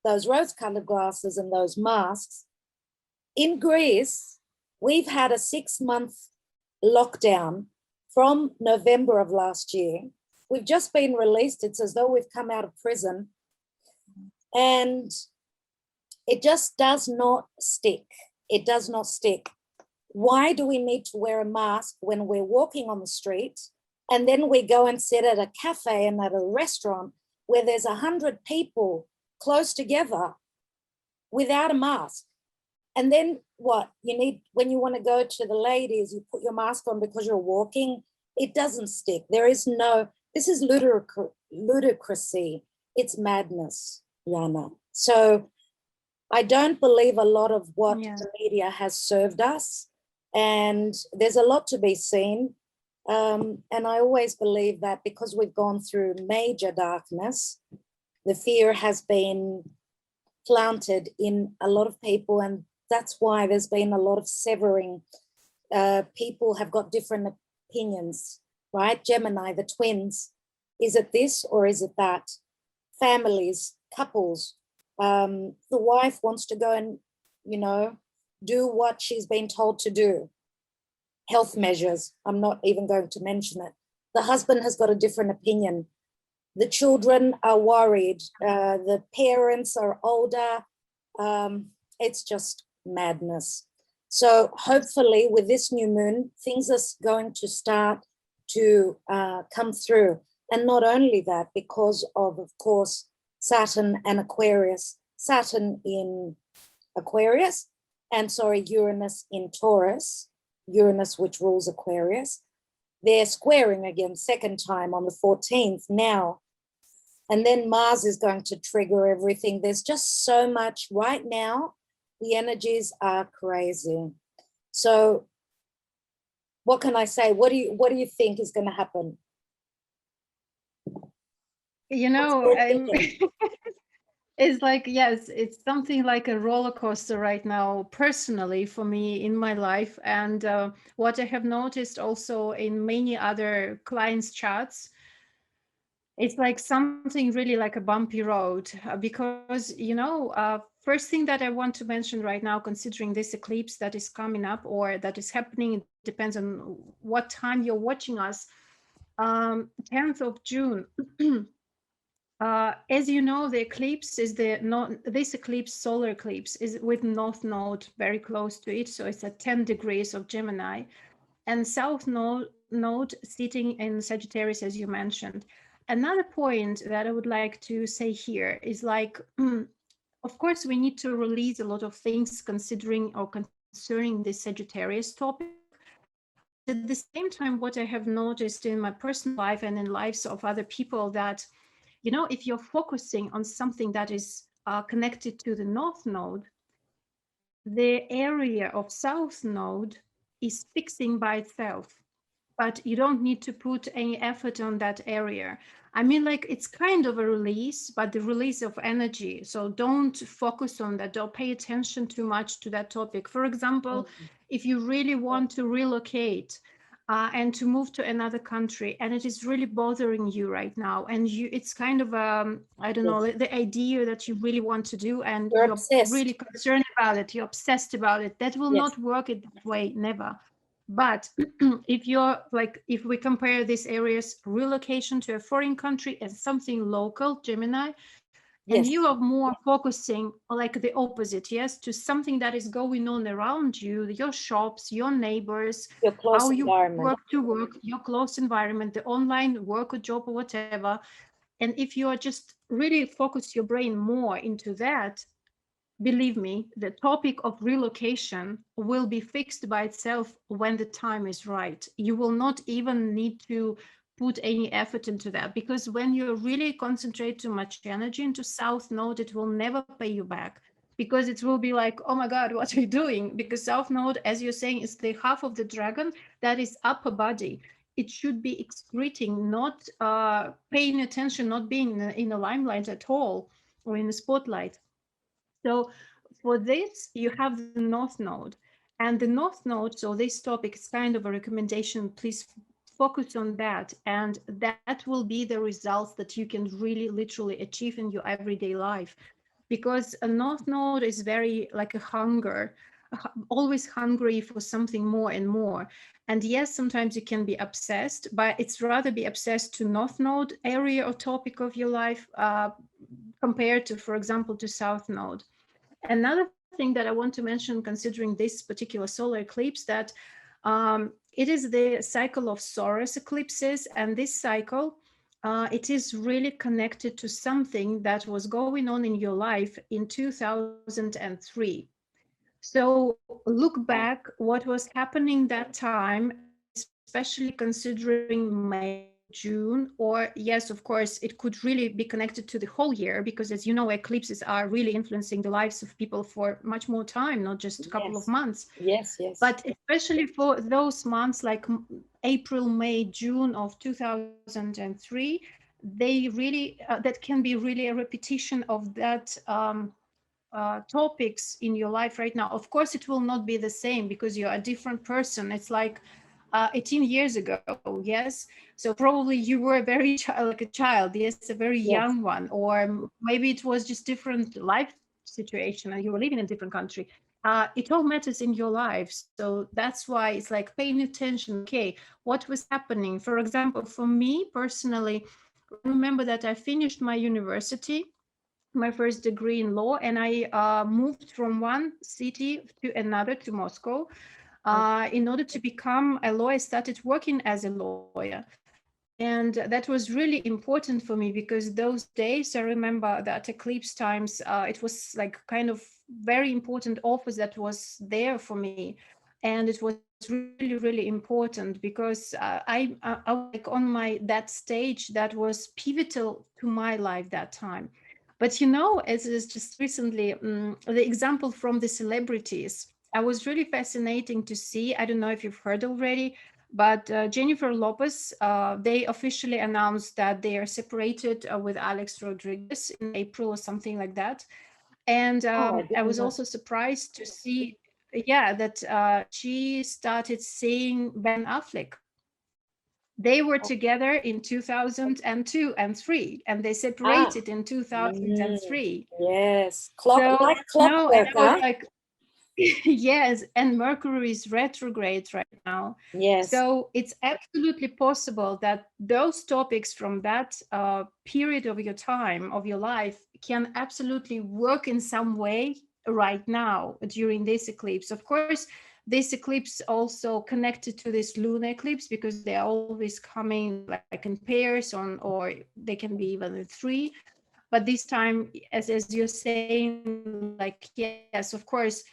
those rose-colored glasses and those masks? In Greece, we've had a 6-month lockdown from November of last year. We've just been released. It's as though we've come out of prison. And it just does not stick. It does not stick. Why do we need to wear a mask when we're walking on the street, and then we go and sit at a cafe and at a restaurant where there's 100 people close together without a mask? And then what? You need, when you want to go to the ladies, you put your mask on because you're walking. It doesn't stick. There is no, this is ludicrousy. It's madness, Yana. So I don't believe a lot of what the media has served us. And there's a lot to be seen. And I always believe that because we've gone through major darkness, the fear has been planted in a lot of people, and that's why there's been a lot of severing. People have got different opinions, right? Gemini, the twins, is it this or is it that? Families, couples, the wife wants to go and, you know, do what she's been told to do. Health measures, I'm not even going to mention it. The husband has got a different opinion. The children are worried. The parents are older. It's just madness. So hopefully with this new moon, things are going to start to come through. And not only that, because of course, Saturn and Aquarius, Saturn in Aquarius, and Uranus in Taurus, Uranus which rules Aquarius, they're squaring again, second time on the 14th now. And then Mars is going to trigger everything. There's just so much right now. The energies are crazy. So what can I say? What do you think is going to happen? You know, it's like, yes, it's something like a roller coaster right now, personally, for me in my life. And what I have noticed also in many other clients' charts, it's like something really like a bumpy road, because, you know, first thing that I want to mention right now, considering this eclipse that is coming up or that is happening, it depends on what time you're watching us, 10th of June. As you know, the eclipse is this eclipse, solar eclipse, is with North Node very close to it. So it's at 10 degrees of Gemini, and South Node sitting in Sagittarius, as you mentioned. Another point that I would like to say here is like, of course, we need to release a lot of things considering or concerning this Sagittarius topic. At the same time, what I have noticed in my personal life and in lives of other people, that, you know, if you're focusing on something that is connected to the North Node, the area of South Node is fixing by itself, but you don't need to put any effort on that area. I mean, like, it's kind of a release, but the release of energy. So don't focus on that. Don't pay attention too much to that topic. For example, if you really want to relocate and to move to another country, and it is really bothering you right now, and it's kind of, I don't know, the idea that you really want to do, and you're really concerned about it, you're obsessed about it, that will not work it that way, never. But if you're like, if we compare these areas, relocation to a foreign country as something local, Gemini, and you are more focusing like the opposite, yes, to something that is going on around you, your shops, your neighbors, your close how you environment. work, your close environment, the online work or job or whatever. And if you are just really focus your brain more into that, believe me, the topic of relocation will be fixed by itself when the time is right. You will not even need to put any effort into that, because when you really concentrate too much energy into south node, it will never pay you back, because it will be like, oh my god, what are you doing? Because south node, as you're saying, is the half of the dragon, that is upper body. It should be excreting, not paying attention, not being in the limelight at all, or in the spotlight. So for this, you have the North Node. And the North Node, so this topic is kind of a recommendation. Please focus on that. And that will be the results that you can really literally achieve in your everyday life. Because a North Node is very like a hunger, always hungry for something more and more. And yes, sometimes you can be obsessed, but it's rather be obsessed to North Node area or topic of your life compared to, for example, to South Node. Another thing that I want to mention, considering this particular solar eclipse, that it is the cycle of Saurus eclipses, and this cycle, it is really connected to something that was going on in your life in 2003. So look back what was happening that time, especially considering May, June, or yes, of course, it could really be connected to the whole year, because as you know, eclipses are really influencing the lives of people for much more time, not just a couple of Yes, months. yes, yes. But especially for those months like April, May, June of 2003, they really, that can be really a repetition of that topics in your life right now. Of course, it will not be the same because you're a different person. It's like 18 years ago, yes. So probably you were a very like a child, yes, a very young Yes. one, or maybe it was just different life situation and you were living in a different country. It all matters in your life. So that's why it's like paying attention. Okay, what was happening? For example, for me personally, I remember that I finished my university, my first degree in law, and I moved from one city to another, to Moscow, in order to become a lawyer. I started working as a lawyer. And that was really important for me because those days, I remember that eclipse times, it was like kind of very important office that was there for me. And it was really, really important because I was like on my that stage that was pivotal to my life that time. But you know, as is just recently, the example from the celebrities, I was really fascinating to see. I don't know if you've heard already, but Jennifer Lopez, they officially announced that they are separated with Alex Rodriguez in April or something like that. And Oh, I I didn't was know. also surprised to see, yeah, that she started seeing Ben Affleck. They were Oh, together in 2002 and 3, and they ah, separated in mm, 2003. yes. Clock, So, like no, and clockwork, I was huh? like, yes, and Mercury is retrograde right now. Yes. So it's absolutely possible that those topics from that period of your time, of your life, can absolutely work in some way right now during this eclipse. Of course, this eclipse also connected to this lunar eclipse because they are always coming like in pairs on, or they can be even in three. But this time, as you're saying, like yes, of course,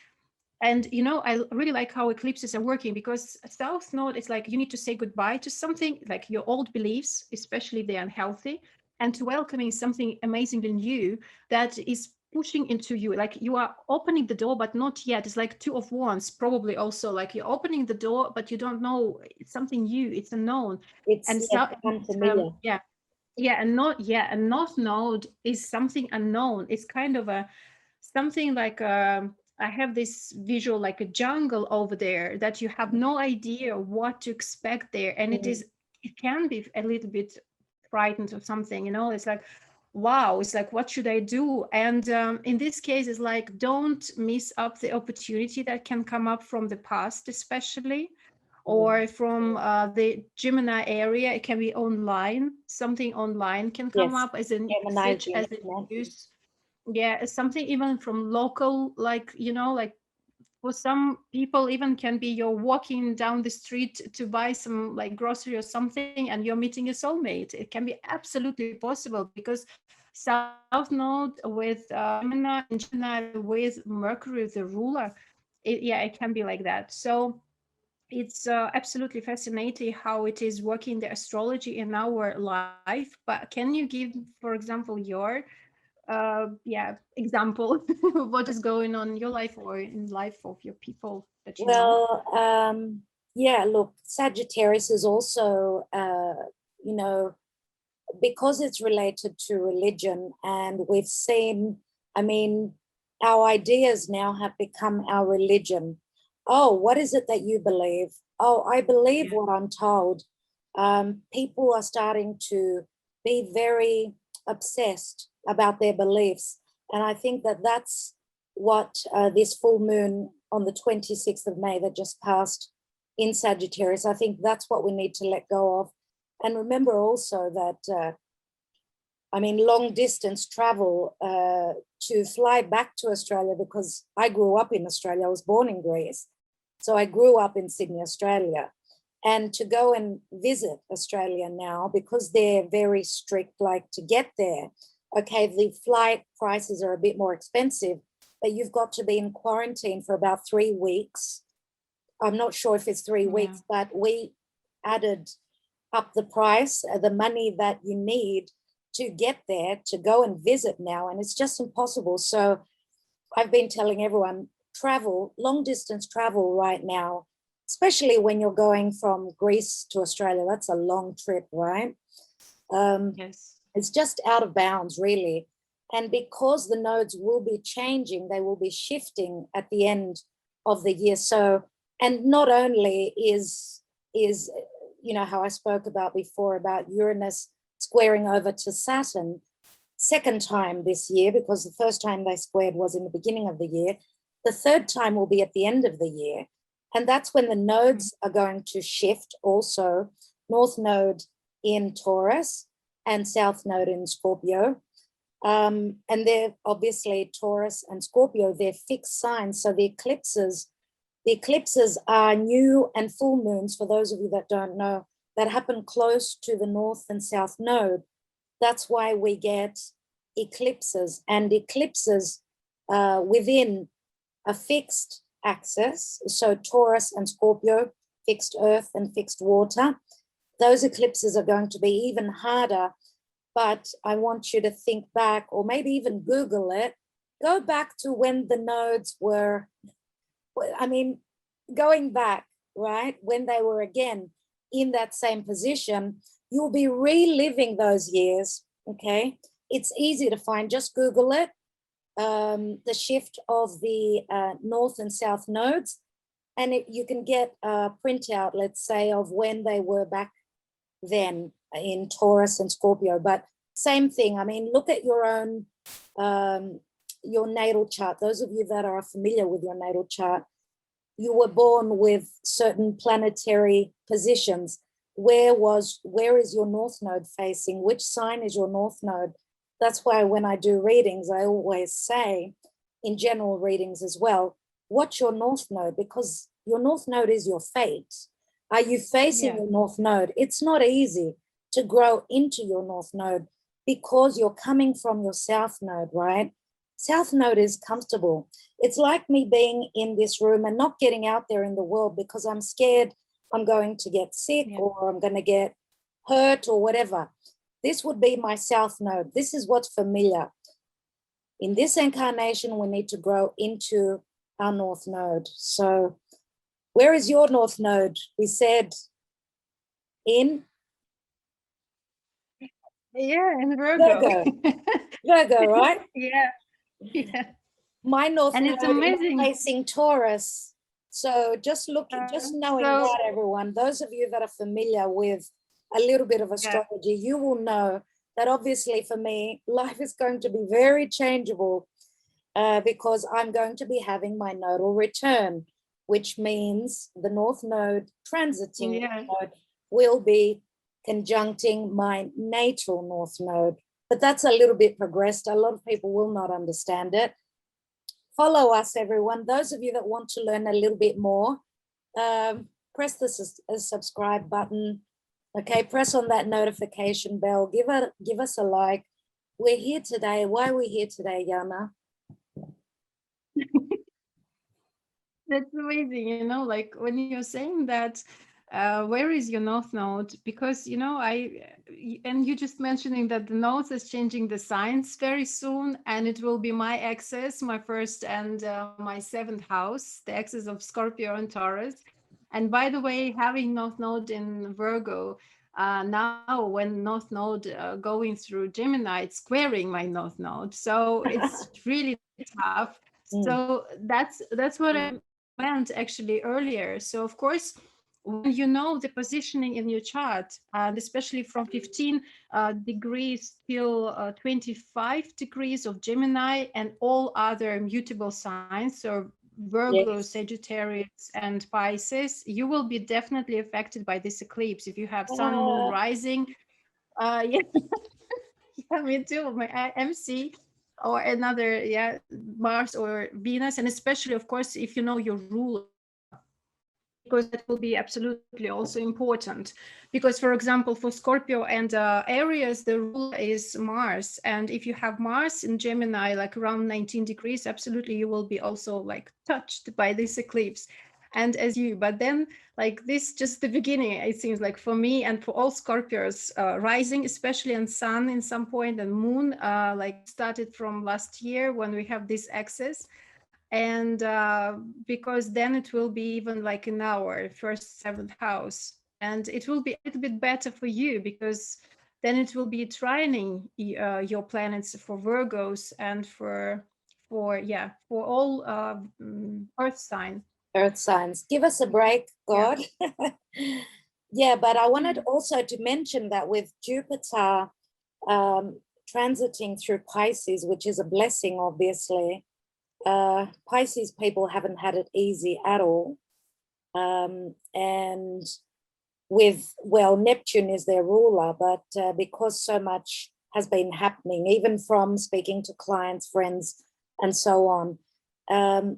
and you know, I really like how eclipses are working, because south node is like you need to say goodbye to something like your old beliefs, especially if they're unhealthy, and to welcoming something amazingly new that is pushing into you. Like you are opening the door but not yet. It's like two of wands, probably also like you're opening the door but you don't know, it's something new, it's unknown. It's, And yes, so unfamiliar. yeah, yeah, and not, yeah, a north node is something unknown. It's kind of a something like I have this visual like a jungle over there that you have no idea what to expect there, and Mm, it can be a little bit frightened or something, you know. It's like, wow, it's like, what should I do? And in this case, it's like, don't miss up the opportunity that can come up from the past, especially, mm, or from the Gemini area. It can be online. Something online can come yes. up as a Gemini, message, as a Gemini. news. Yeah, as something even from local, like, you know, like for some people, even can be you're walking down the street to buy some like grocery or something, and you're meeting a soulmate. It can be absolutely possible because South Node with Gemini, and Gemini with Mercury, the ruler. Yeah, it can be like that. So it's absolutely fascinating how it is working the astrology in our life. But can you give, for example, your example of what is going on in your life or in life of your people that you know? Well, yeah, look, Sagittarius is also, you know, because it's related to religion, and we've seen, I mean, our ideas now have become our religion. Oh, what is it that you believe? Oh, I believe Yeah. what I'm told. People are starting to be very obsessed about their beliefs. And I think that that's what this full moon on the 26th of May that just passed in Sagittarius, I think that's what we need to let go of. And remember also that, I mean, long distance travel to fly back to Australia, because I grew up in Australia, I was born in Greece. So I grew up in Sydney, Australia. And to go and visit Australia now, because they're very strict, like to get there, okay, the flight prices are a bit more expensive, but you've got to be in quarantine for about 3 weeks. I'm not sure if it's 3 weeks, but we added up the price, the money that you need to get there, to go and visit now, and it's just impossible. So I've been telling everyone, travel, long distance travel right now, especially when you're going from Greece to Australia, that's a long trip, right? Yes. It's just out of bounds, really. And because the nodes will be changing, they will be shifting at the end of the year. So, and not only is you know how I spoke about before about Uranus squaring over to Saturn, second time this year, because the first time they squared was in the beginning of the year. The third time will be at the end of the year. And that's when the nodes are going to shift also, North Node in Taurus and South Node in Scorpio. And they're obviously Taurus and Scorpio, they're fixed signs. So the eclipses are new and full moons, for those of you that don't know, that happen close to the North and South Node. That's why we get eclipses, and eclipses within a fixed axis. So Taurus and Scorpio, fixed earth and fixed water. Those eclipses are going to be even harder. But I want you to think back, or maybe even Google it. Go back to when the nodes were, I mean, going back, right, when they were again in that same position, you'll be reliving those years, okay? It's easy to find, just Google it, the shift of the North and South nodes, and you can get a printout, let's say, of when they were back then in Taurus and Scorpio. But same thing, I mean, look at your own, your natal chart. Those of you that are familiar with your natal chart, you were born with certain planetary positions. Where is your North Node facing? Which sign is your North Node? That's why when I do readings, I always say, in general readings as well, what's your North Node? Because your North Node is your fate. Are you facing your North Node? It's not easy to grow into your North Node because you're coming from your South Node, right? South Node is comfortable. It's like me being in this room and not getting out there in the world because I'm scared I'm going to get sick or I'm going to get hurt or whatever. This would be my South Node. This is what's familiar. In this incarnation, we need to grow into our North Node. So where is your North Node? We said in? In Virgo. Virgo, right? Yeah. My North And Node it's amazing. is facing Taurus. So just knowing that, everyone, those of you that are familiar with a little bit of astrology, you will know that obviously for me, life is going to be very changeable because I'm going to be having my nodal return, which means the North Node transiting node will be conjuncting my natal North Node. But that's a little bit progressed. A lot of people will not understand it. Follow us, everyone. Those of you that want to learn a little bit more, press the subscribe button. Okay, press on that notification bell. Give us a like. We're here today. Why are we here today, Yana? That's amazing, like when you're saying that, where is your north node? Because, and you just mentioning that the north is changing the signs very soon, and it will be my axis, my first and my seventh house, the axis of Scorpio and Taurus. And by the way, having north node in Virgo, now when north node going through Gemini, it's squaring my north node. So it's really tough. Mm, So that's what I meant actually earlier. So of course, when you know the positioning in your chart, and especially from 15 degrees till 25 degrees of Gemini and all other mutable signs, so Virgo, yes. Sagittarius, and Pisces, you will be definitely affected by this eclipse. If you have Sun, Moon, Uh, Rising, yeah, yeah, me too. My MC or another, yeah, Mars or Venus, and especially, of course, if you know your ruler, because that will be absolutely also important. Because, for example, for Scorpio and Aries, the ruler is Mars, and if you have Mars in Gemini, like around 19 degrees, absolutely, you will be also like touched by this eclipse. And as you, but then like this, just the beginning, it seems like for me and for all Scorpios, rising, especially and sun in some point, and moon, like started from last year when we have this axis. And because then it will be even like in our first seventh house, and it will be a little bit better for you because then it will be trining your planets for Virgos and for all earth sign. Earth signs. Give us a break, Yeah. God. Yeah, but I wanted Mm. also to mention that with Jupiter transiting through Pisces, which is a blessing, obviously, Pisces people haven't had it easy at all. And with, well, Neptune is their ruler, but because so much has been happening, even from speaking to clients, friends, and so on.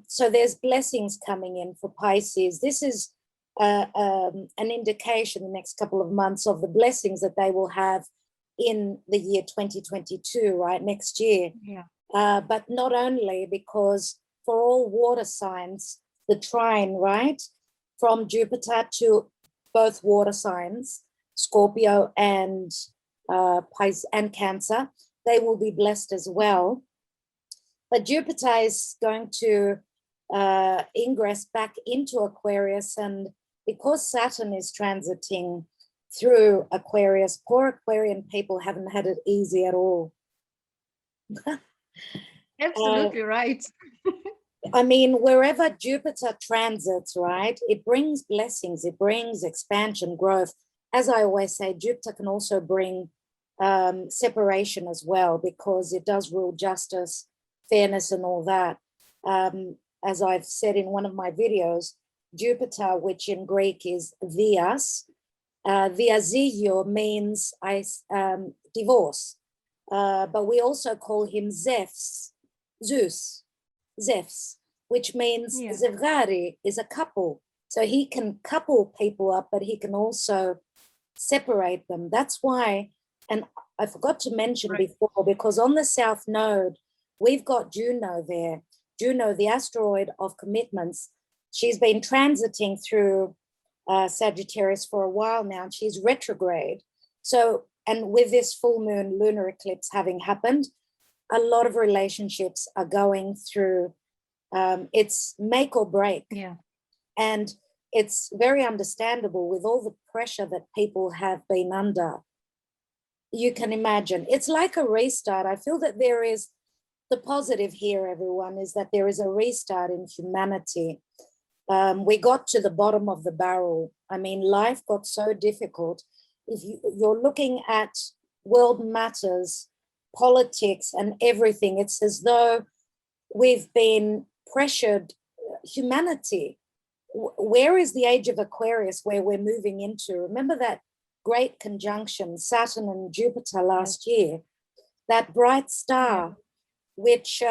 So there's blessings coming in for Pisces. This is an indication the next couple of months of the blessings that they will have in the year 2022, right, next year. Yeah. But not only, because for all water signs, the trine, right, from Jupiter to both water signs, Scorpio and Pisces and Cancer, they will be blessed as well. But Jupiter is going to ingress back into Aquarius, and because Saturn is transiting through Aquarius, poor Aquarian people haven't had it easy at all. Absolutely right. I mean, wherever Jupiter transits, right, it brings blessings, it brings expansion, growth. As I always say, Jupiter can also bring separation as well, because it does rule justice, fairness, and all that. As I've said in one of my videos, Jupiter, which in Greek is Dias, Diazio means divorce, but we also call him Zeus, Zeus, which means Yeah. Zevgari is a couple. So he can couple people up, but he can also separate them. That's why, and I forgot to mention Right. before, because on the South Node, we've got Juno there. Juno, the asteroid of commitments, she's been transiting through Sagittarius for a while now, and she's retrograde. So, and with this full moon lunar eclipse having happened, a lot of relationships are going through it's make or break. Yeah. And it's very understandable with all the pressure that people have been under. You can imagine it's like a restart. I feel that there is the positive here, everyone, is that there is a restart in humanity. We got to the bottom of the barrel. I mean, life got so difficult. If you're looking at world matters, politics, and everything, it's as though we've been pressured. Humanity, where is the age of Aquarius where we're moving into? Remember that great conjunction, Saturn and Jupiter last year, that bright star, which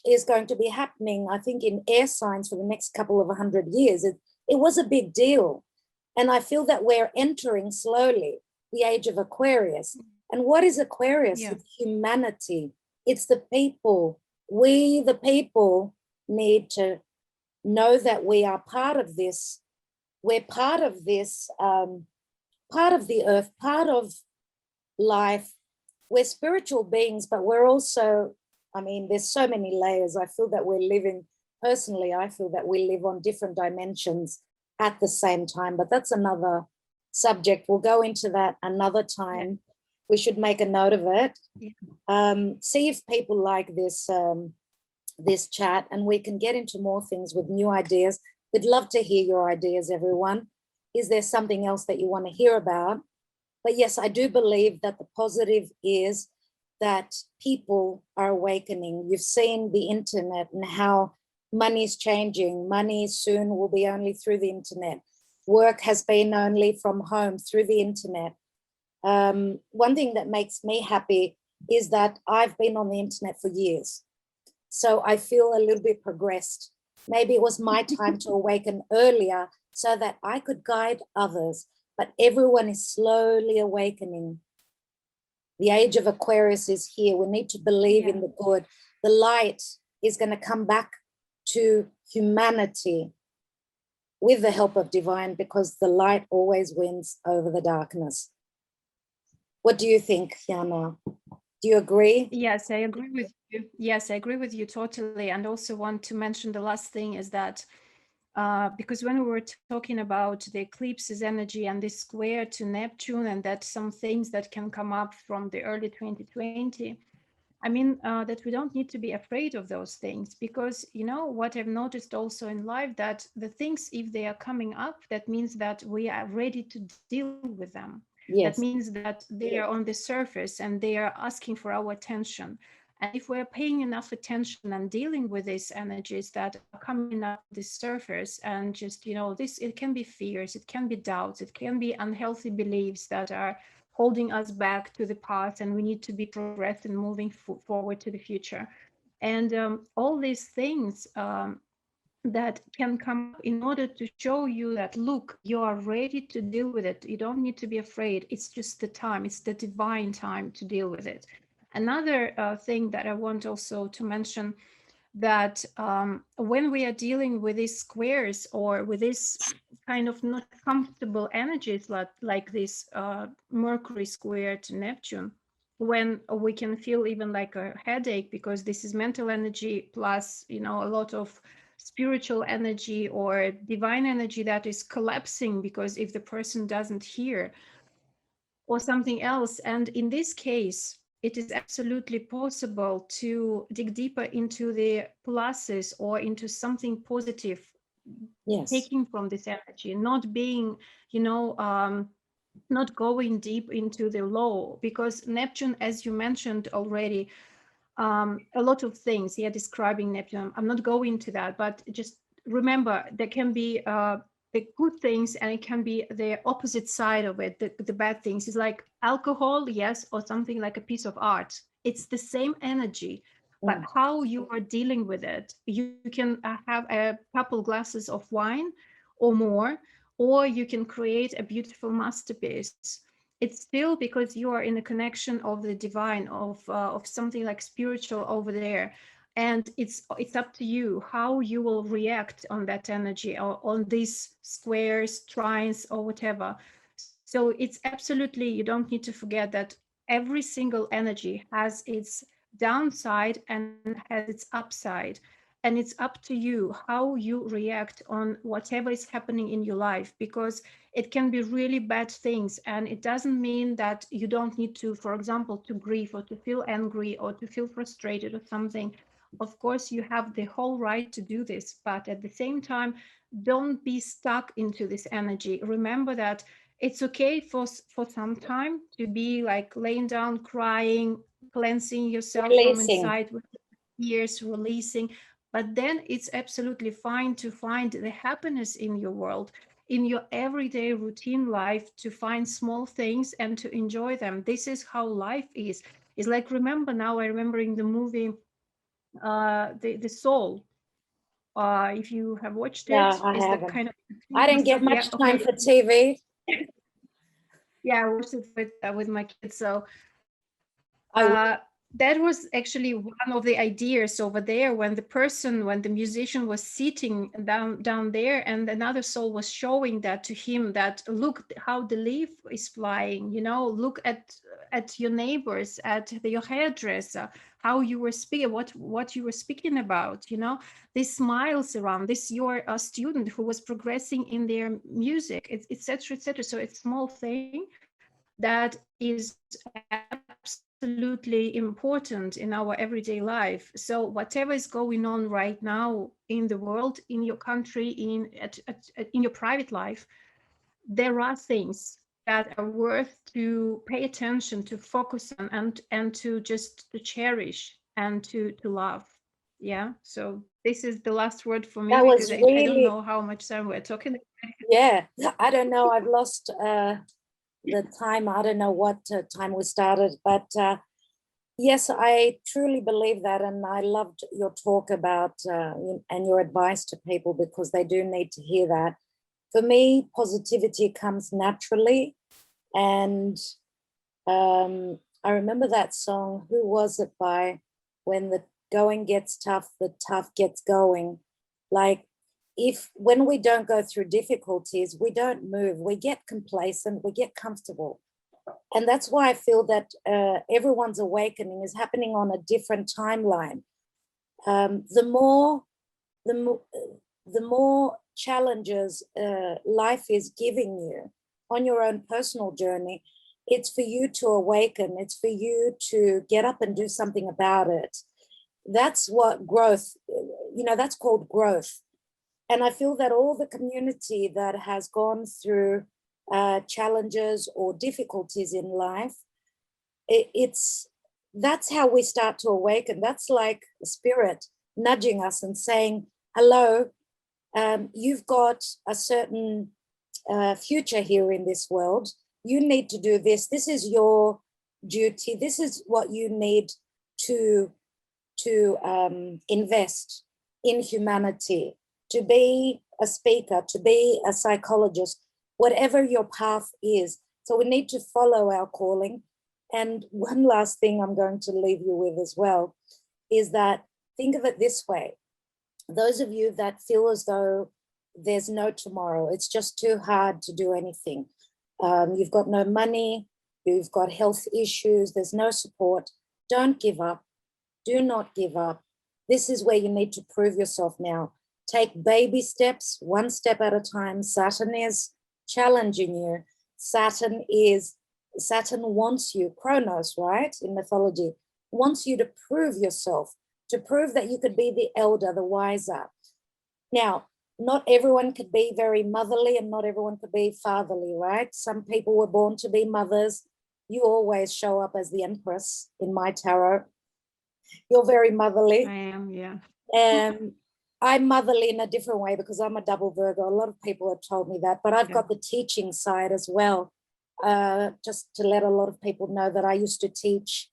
is going to be happening, I think, in air signs for the next couple of 100 years. It was a big deal. And I feel that we're entering slowly the age of Aquarius. And what is Aquarius? Yeah. It's humanity. It's the people. We, the people, need to know that we are part of this. We're part of this, part of the earth, part of life. We're spiritual beings, but we're also, I mean, there's so many layers. I feel that we're living, personally, I feel that we live on different dimensions at the same time, but that's another subject. We'll go into that another time. Yeah. We should make a note of it. Yeah. See if people like this, this chat, and we can get into more things with new ideas. We'd love to hear your ideas, everyone. Is there something else that you want to hear about? But yes, I do believe that the positive is that people are awakening. You've seen the internet and how money is changing. Money soon will be only through the internet. Work has been only from home through the internet. One thing that makes me happy is that I've been on the internet for years. So I feel a little bit progressed. Maybe it was my time to awaken earlier so that I could guide others. But everyone is slowly awakening. The age of Aquarius is here. We need to believe in the good. The light is going to come back to humanity with the help of divine, because the light always wins over the darkness. What do you think, Jana? Do you agree? Yes, I agree with you. Yes, I agree with you totally. And also want to mention the last thing is that because when we were talking about the eclipse's energy and this square to Neptune, and that some things that can come up from the early 2020, I mean, that we don't need to be afraid of those things, because, you know, what I've noticed also in life, that the things, if they are coming up, that means that we are ready to deal with them. Yes. That means that they are on the surface and they are asking for our attention. And if we're paying enough attention and dealing with these energies that are coming up the surface, and just, you know, this, it can be fears, it can be doubts, it can be unhealthy beliefs that are holding us back to the past, and we need to be progressed and moving forward to the future. And all these things that can come up in order to show you that, look, you are ready to deal with it. You don't need to be afraid. It's just the time. It's the divine time to deal with it. Another thing that I want also to mention, that when we are dealing with these squares or with this kind of not comfortable energies like this Mercury square to Neptune, when we can feel even like a headache, because this is mental energy plus, you know, a lot of spiritual energy or divine energy that is collapsing because if the person doesn't hear or something else. And in this case, it is absolutely possible to dig deeper into the pluses or into something positive, yes, taking from this energy, not being, you know, not going deep into the low, because Neptune, as you mentioned already, a lot of things here describing Neptune. I'm not going into that, but just remember there can be the good things and it can be the opposite side of it, the bad things. It's like alcohol, yes, or something like a piece of art. It's the same energy, but how you are dealing with it. You can have a couple glasses of wine or more, or you can create a beautiful masterpiece. It's still because you are in a connection of the divine, of something like spiritual over there, and it's up to you how you will react on that energy or on these squares, trines, or whatever. So it's absolutely, you don't need to forget that every single energy has its downside and has its upside. And it's up to you how you react on whatever is happening in your life, because it can be really bad things. And it doesn't mean that you don't need to, for example, to grieve or to feel angry or to feel frustrated or something. Of course, you have the whole right to do this, but at the same time, don't be stuck into this energy. Remember that it's okay for some time to be like laying down, crying, cleansing yourself from inside with tears, releasing. But then it's absolutely fine to find the happiness in your world, in your everyday routine life, to find small things and to enjoy them. This is how life is. It's like, remember now, I'm remembering the movie, the Soul. If you have watched it, I it's the haven't. kind of. I didn't get much time for TV. Yeah, I watched it with my kids. So That was actually one of the ideas over there when the musician was sitting down there, and another soul was showing that to him, that look how the leaf is flying, look at your neighbors, at your hairdresser, how you were speaking, what you were speaking about, these smiles around this, you're a student who was progressing in their music, etc., etc. So it's small thing that is absolutely important in our everyday life. So whatever is going on right now in the world, in your country, in your private life, there are things that are worth to pay attention, to focus on, and to just to cherish and to love. Yeah. So this is the last word for me, That because was I don't really, know how much time we're talking. yeah, I don't know. I've lost the time. I don't know what time we started, but yes, I truly believe that. And I loved your talk about and your advice to people, because they do need to hear that. For me, positivity comes naturally. And I remember that song, who was it by? When the going gets tough, the tough gets going. Like, if when we don't go through difficulties, we don't move, we get complacent, we get comfortable. And that's why I feel that everyone's awakening is happening on a different timeline. The more, the more, the more challenges life is giving you on your own personal journey, it's for you to awaken. It's for you to get up and do something about it. That's what growth, that's called growth. And I feel that all the community that has gone through challenges or difficulties in life, it's that's how we start to awaken. That's like the spirit nudging us and saying, hello, you've got a certain future here in this world. You need to do this. This is your duty. This is what you need to invest in humanity, to be a speaker, to be a psychologist, whatever your path is. So we need to follow our calling. And one last thing I'm going to leave you with as well is that, think of it this way. Those of you that feel as though there's no tomorrow, it's just too hard to do anything. You've got no money, you've got health issues, there's no support. Don't give up. Do not give up. This is where you need to prove yourself now. Take baby steps, one step at a time. Saturn is challenging you. Saturn wants you, Kronos, right, in mythology, wants you to prove yourself, to prove that you could be the elder, the wiser. Now, not everyone could be very motherly and not everyone could be fatherly, right? Some people were born to be mothers. You always show up as the Empress in my tarot. You're very motherly. I am, yeah. And I'm motherly in a different way because I'm a double Virgo. A lot of people have told me that, but I've got the teaching side as well. Just to let a lot of people know that I used to teach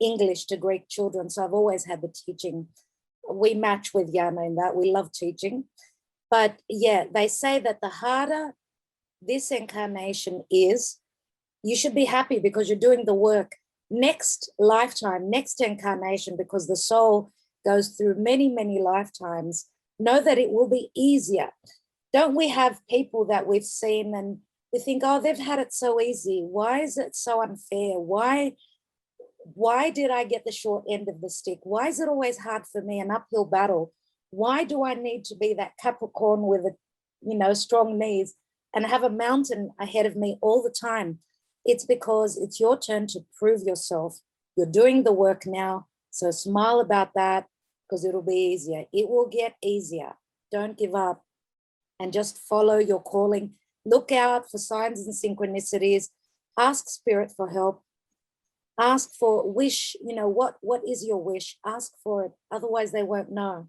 English to Greek children. So I've always had the teaching. We match with Yana in that. We love teaching. But yeah, they say that the harder this incarnation is, you should be happy because you're doing the work. Next lifetime, next incarnation, because the soul goes through many, many lifetimes, know that it will be easier. Don't we have people that we've seen and we think, oh, they've had it so easy. Why is it so unfair? Why did I get the short end of the stick? Why is it always hard for me, an uphill battle? Why do I need to be that Capricorn with strong knees and have a mountain ahead of me all the time? It's because it's your turn to prove yourself. You're doing the work now. So smile about that, because it'll be easier. It will get easier. Don't give up and just follow your calling. Look out for signs and synchronicities. Ask spirit for help. Ask for wish. What is your wish? Ask for it. Otherwise, they won't know.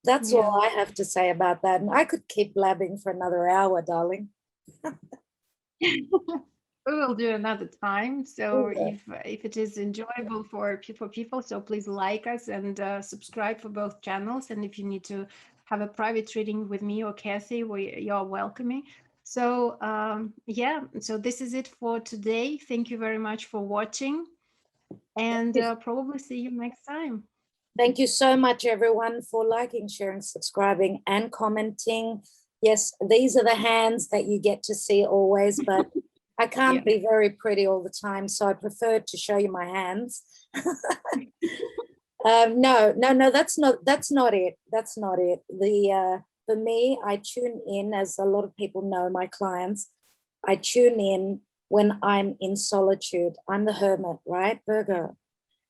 That's all I have to say about that. And I could keep blabbing for another hour, darling. We will do another time. So if it is enjoyable for people, so please like us and subscribe for both channels. And if you need to have a private reading with me or Kathy, you're welcoming. So so this is it for today. Thank you very much for watching. and probably see you next time. Thank you so much, everyone, for liking, sharing, subscribing, and commenting. Yes, these are the hands that you get to see always, but I can't be very pretty all the time, so I prefer to show you my hands. No, that's not it. That's not it. For me, I tune in, as a lot of people know, my clients, I tune in when I'm in solitude. I'm the hermit, right, Virgo?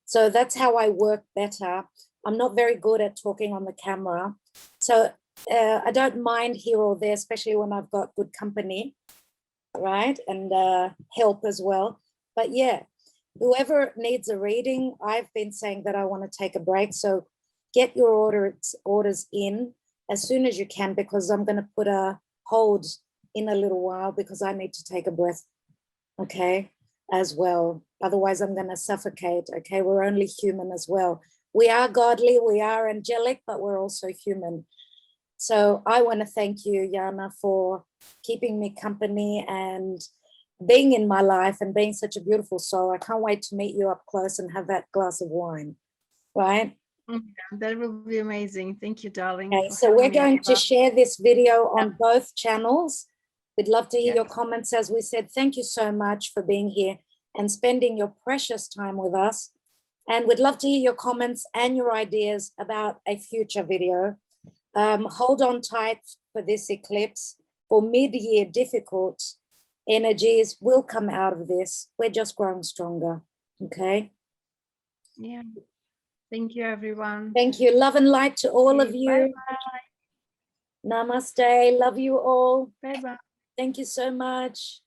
So that's how I work better. I'm not very good at talking on the camera. So I don't mind here or there, especially when I've got good company, right? And help as well. But yeah, whoever needs a reading, I've been saying that I want to take a break. So get your orders in as soon as you can, because I'm going to put a hold in a little while because I need to take a breath, okay, as well. Otherwise, I'm going to suffocate, okay? We're only human as well. We are godly, we are angelic, but we're also human. So I want to thank you, Yana, for keeping me company and being in my life and being such a beautiful soul. I can't wait to meet you up close and have that glass of wine, right? Yeah, that will be amazing. Thank you, darling. Okay, so we're going to share this video on both channels. We'd love to hear your comments. As we said, thank you so much for being here and spending your precious time with us. And we'd love to hear your comments and your ideas about a future video. Hold on tight for this eclipse. For mid-year difficult energies will come out of this. We're just growing stronger, okay? Yeah. Thank you, everyone. Thank you. Love and light to all of you. Bye-bye. Namaste. Love you all. Bye-bye. Thank you so much.